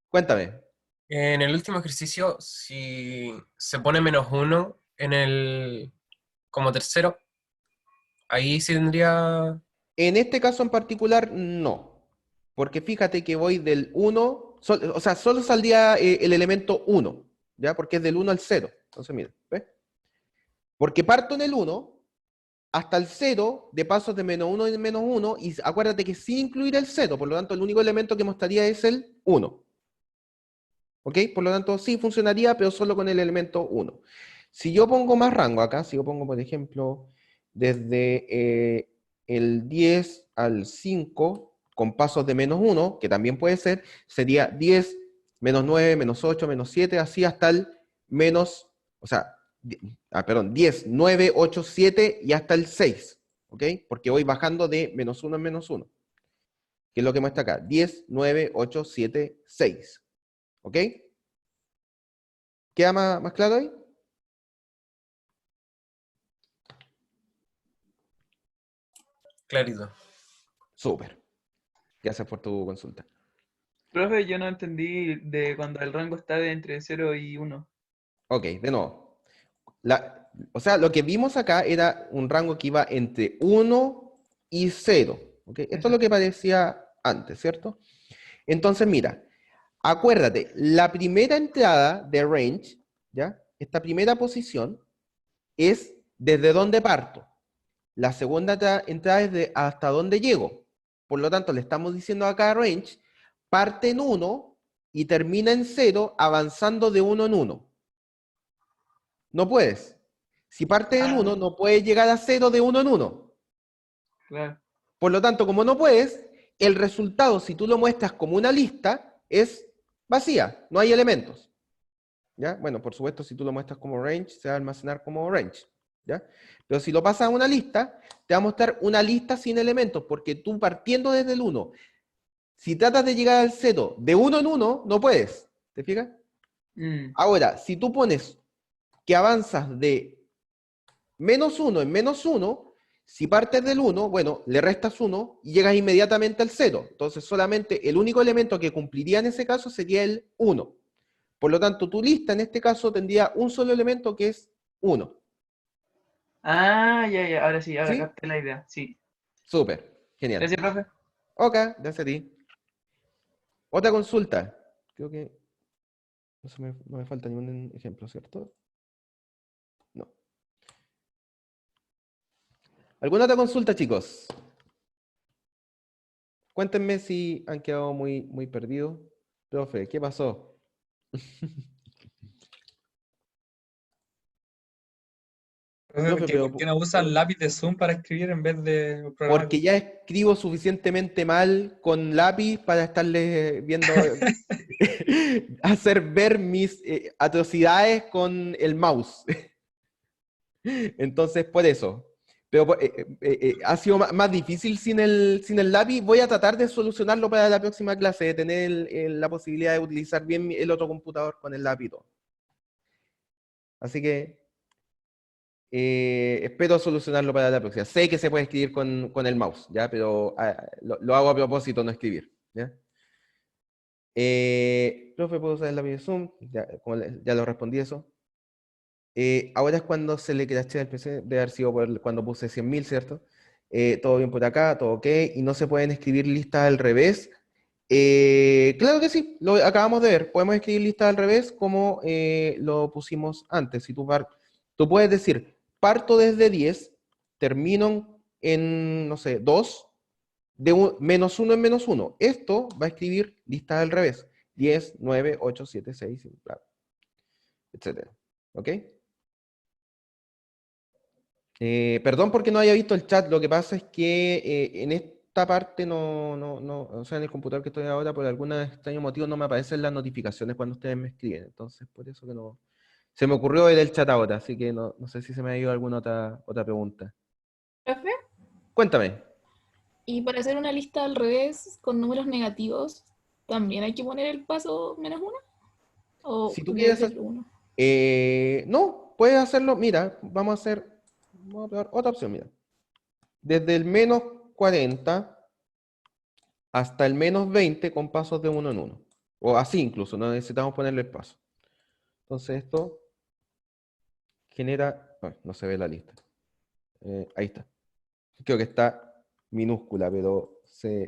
Cuéntame. En el último ejercicio, si se pone -1 en el como tercero, ahí sí tendría... En este caso en particular, no. Porque fíjate que voy del 1, o sea, solo saldría el elemento 1, ¿ya? Porque es del 1 al 0. Entonces, mira, ¿ves? Porque parto en el 1 hasta el 0 de pasos de -1 y -1, y acuérdate que sin incluir el 0, por lo tanto, el único elemento que mostraría es el 1. ¿Ok? Por lo tanto, sí funcionaría, pero solo con el elemento 1. Si yo pongo más rango acá, si yo pongo, por ejemplo, desde el 10 al 5, con pasos de -1, que también puede ser, sería 10, menos 9, menos 8, menos 7, así hasta el menos, o sea, perdón, 10, 9, 8, 7 y hasta el 6. ¿Ok? Porque voy bajando de -1 en -1. Que es lo que muestra acá. 10, 9, 8, 7, 6. ¿Ok? ¿Queda más claro ahí? Clarito. Súper. Gracias por tu consulta. Profe, yo no entendí de cuando el rango está de entre 0 y 1. Ok, de nuevo. O sea, lo que vimos acá era un rango que iba entre 1 y 0. ¿Ok? Esto es lo que parecía antes, ¿cierto? Entonces, mira, acuérdate, la primera entrada de range, ¿ya? Esta primera posición es desde dónde parto. La segunda entrada es de hasta dónde llego. Por lo tanto, le estamos diciendo acá a range, parte en 1 y termina en 0 avanzando de 1 en 1. No puedes. Si partes en 1, no puedes llegar a 0 de 1 en 1. Claro. Por lo tanto, como no puedes, el resultado, si tú lo muestras como una lista, es vacía, no hay elementos. ¿Ya? Bueno, por supuesto, si tú lo muestras como range, se va a almacenar como range. ¿Ya? Pero si lo pasas a una lista, te va a mostrar una lista sin elementos, porque tú partiendo desde el 1, si tratas de llegar al 0 de 1 en 1, no puedes. ¿Te fijas? Ahora, si tú pones que avanzas de -1 en -1, si partes del 1, bueno, le restas 1 y llegas inmediatamente al 0. Entonces, solamente el único elemento que cumpliría en ese caso sería el 1. Por lo tanto, tu lista en este caso tendría un solo elemento que es 1. Ah, ya, ahora sí, ahora ¿Sí? capté la idea, sí. Súper, genial. Gracias, profe. Ok, gracias a ti. Otra consulta. Creo que no me falta ningún ejemplo, ¿cierto? No. ¿Alguna otra consulta, chicos? Cuéntenme si han quedado muy perdidos. Profe, ¿qué pasó? Profe, pero ¿Por qué no usan lápiz de Zoom para escribir en vez de programar? porque ya escribo suficientemente mal con lápiz para estarles viendo, hacer ver mis atrocidades con el mouse. Entonces, por eso. Pero ha sido más difícil sin el lápiz. Voy a tratar de solucionarlo para la próxima clase, de tener la posibilidad de utilizar bien el otro computador con el lápiz. Así que espero solucionarlo para la próxima. Sé que se puede escribir con el mouse, ¿ya? Pero lo hago a propósito, no escribir. ¿Ya? Profe, ¿puedo usar el lápiz de Zoom? Ya lo respondí eso. Ahora es cuando se le crashea el PC, debe haber sido cuando puse 100.000, ¿cierto? Todo bien por acá, todo ok, y no se pueden escribir listas al revés. Claro que sí, lo acabamos de ver. Podemos escribir listas al revés como lo pusimos antes. Si tú puedes decir, parto desde 10, termino en, no sé, 2, menos 1 en menos 1. Esto va a escribir listas al revés. 10, 9, 8, 7, 6, bla, etc. ¿Ok? Perdón porque no haya visto el chat. Lo que pasa es que en esta parte o sea, en el computador que estoy ahora, por algún extraño motivo no me aparecen las notificaciones cuando ustedes me escriben. Entonces, por eso que no. Se me ocurrió ver el chat ahora, así que no sé si se me ha ido alguna otra pregunta. Profe, Cuéntame. y para hacer una lista al revés con números negativos, ¿también hay que poner el paso -1? ¿O Si tú debe quieres ser 1? no, puedes hacerlo. Mira, vamos a probar otra opción, mira. Desde el menos 40 hasta el menos 20 con pasos de 1 en 1. O así incluso, no necesitamos ponerle el paso. Entonces esto genera... no se ve la lista. Ahí está. Creo que está minúscula, pero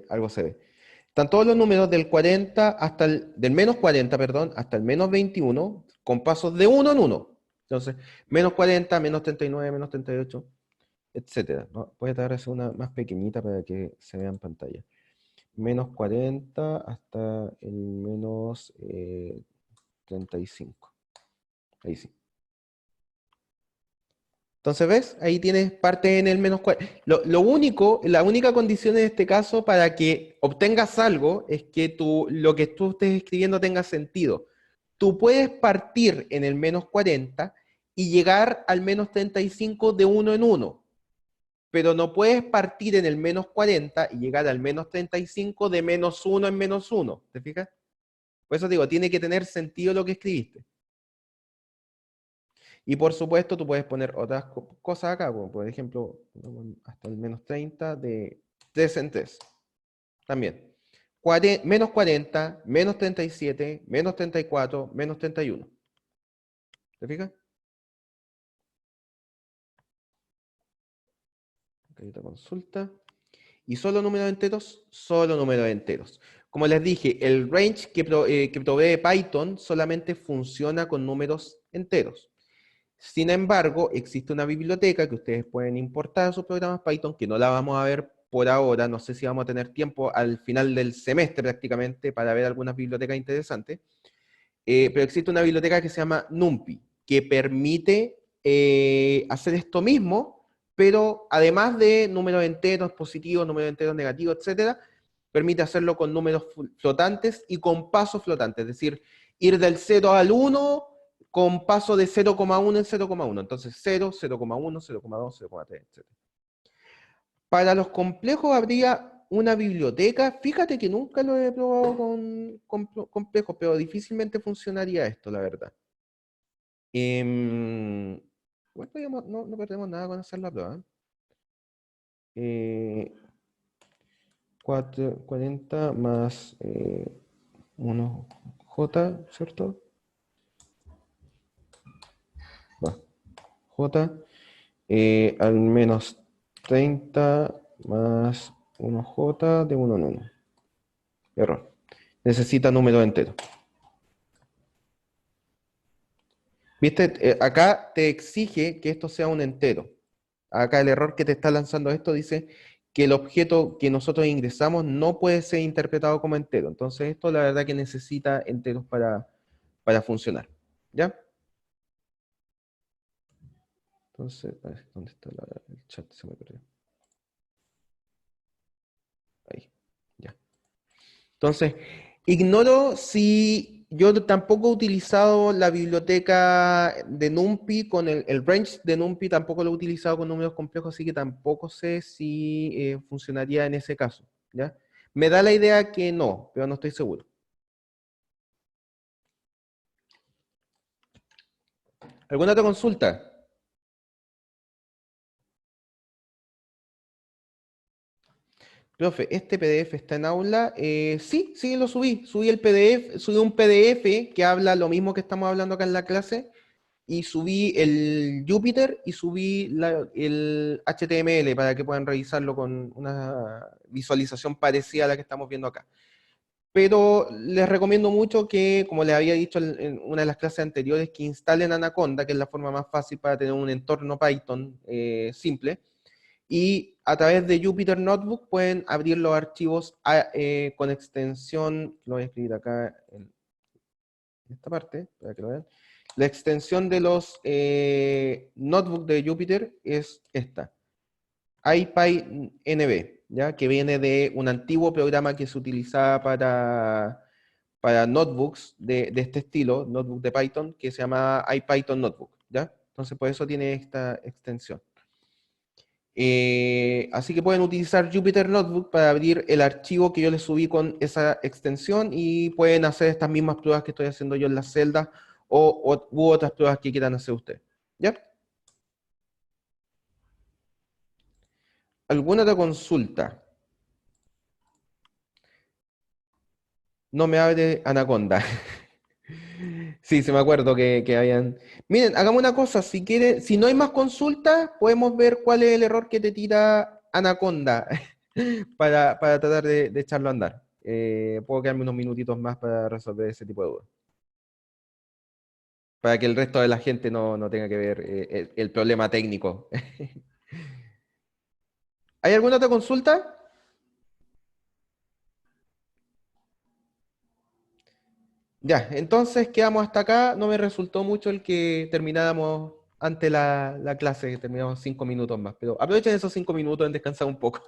algo se ve. Están todos los números del 40 del menos 40, perdón, hasta el menos 21 con pasos de 1 en 1. Entonces, menos 40, menos 39, menos 38, etcétera. ¿No? Voy a tratar de hacer una más pequeñita para que se vea en pantalla. Menos 40 hasta el menos 35. Ahí sí. Entonces, ¿ves? Ahí tienes parte en el menos 40. La única condición en este caso para que obtengas algo es que lo que tú estés escribiendo tenga sentido. Tú puedes partir en el menos 40 y llegar al menos 35 de 1 en 1. Pero no puedes partir en el menos 40 y llegar al menos 35 de menos 1 en menos 1. ¿Te fijas? Por eso digo, tiene que tener sentido lo que escribiste. Y por supuesto, tú puedes poner otras cosas acá, como por ejemplo, hasta el menos 30 de 3 en 3. También. Menos 40, menos 37, menos 34, menos 31. ¿Te fijas? Esta consulta. ¿Y solo números enteros? Solo números enteros. Como les dije, el range que provee Python solamente funciona con números enteros. Sin embargo, existe una biblioteca que ustedes pueden importar a sus programas Python, que no la vamos a ver por ahora. No sé si vamos a tener tiempo al final del semestre prácticamente para ver algunas bibliotecas interesantes. Pero existe una biblioteca que se llama NumPy, que permite hacer esto mismo, pero además de números enteros positivos, números enteros negativos, etcétera, permite hacerlo con números flotantes y con pasos flotantes, es decir, ir del 0 al 1 con paso de 0,1 en 0,1. Entonces 0, 0,1, 0,2, 0,3, etc. Para los complejos habría una biblioteca. Fíjate que nunca lo he probado con complejos, pero difícilmente funcionaría esto, la verdad. Bueno, no perdemos nada con hacer la prueba. 40 más 1J, ¿cierto? J al menos 30 más 1J de 1 en 1. Error. Necesita número entero. ¿Viste? Acá te exige que esto sea un entero. Acá el error que te está lanzando esto dice que el objeto que nosotros ingresamos no puede ser interpretado como entero. Entonces esto la verdad que necesita enteros para funcionar. ¿Ya? Entonces, a ver, ¿dónde está el chat? Se me perdió. Ahí, ya. Entonces, ignoro si yo tampoco he utilizado la biblioteca de NumPy con el range de NumPy, tampoco lo he utilizado con números complejos, así que tampoco sé si funcionaría en ese caso. ¿Ya? Me da la idea que no, pero no estoy seguro. ¿Alguna otra consulta? Profe, ¿este PDF está en aula? Sí, lo subí. Subí el PDF, subí un PDF que habla lo mismo que estamos hablando acá en la clase, y subí el Jupyter y subí el HTML para que puedan revisarlo con una visualización parecida a la que estamos viendo acá. Pero les recomiendo mucho que, como les había dicho en una de las clases anteriores, que instalen Anaconda, que es la forma más fácil para tener un entorno Python simple. Y a través de Jupyter Notebook pueden abrir los archivos con extensión, lo voy a escribir acá en esta parte, para que lo vean. La extensión de los notebooks de Jupyter es esta, IPyNB, ¿ya? Que viene de un antiguo programa que se utilizaba para notebooks de este estilo, notebook de Python, que se llama IPython Notebook, ¿ya? Entonces por eso tiene esta extensión. Así que pueden utilizar Jupyter Notebook para abrir el archivo que yo les subí con esa extensión y pueden hacer estas mismas pruebas que estoy haciendo yo en las celdas u otras pruebas que quieran hacer ustedes. ¿Ya? ¿Alguna otra consulta? No me abre Anaconda. Sí, se me acuerdo que habían... Miren, hagamos una cosa, si quieren, si no hay más consultas, podemos ver cuál es el error que te tira Anaconda para tratar de echarlo a andar. Puedo quedarme unos minutitos más para resolver ese tipo de dudas. Para que el resto de la gente no tenga que ver el problema técnico. ¿Hay alguna otra consulta? Ya, entonces quedamos hasta acá. No me resultó mucho el que termináramos antes la clase, que terminamos 5 minutos más. Pero aprovechen esos 5 minutos en descansar un poco,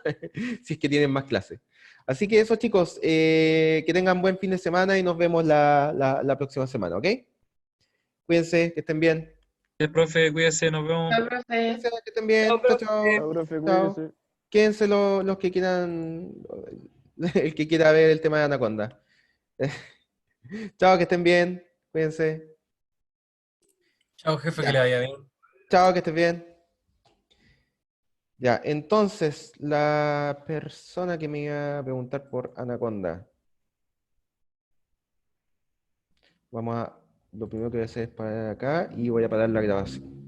si es que tienen más clases. Así que eso, chicos, que tengan buen fin de semana y nos vemos la próxima semana, ¿ok? Cuídense, que estén bien. El profe, cuídese, nos vemos. Chao, profe. Cuídense, que estén bien. Chao, chao. Chao, profe, Chao. cuídese. Quédense los que quieran, el que quiera ver el tema de Anaconda. Chao, que estén bien. Cuídense. Chao, jefe, Ya. que le vaya bien. Chao, que estés bien. Ya, entonces, la persona que me iba a preguntar por Anaconda. Lo primero que voy a hacer es parar acá y voy a parar la grabación.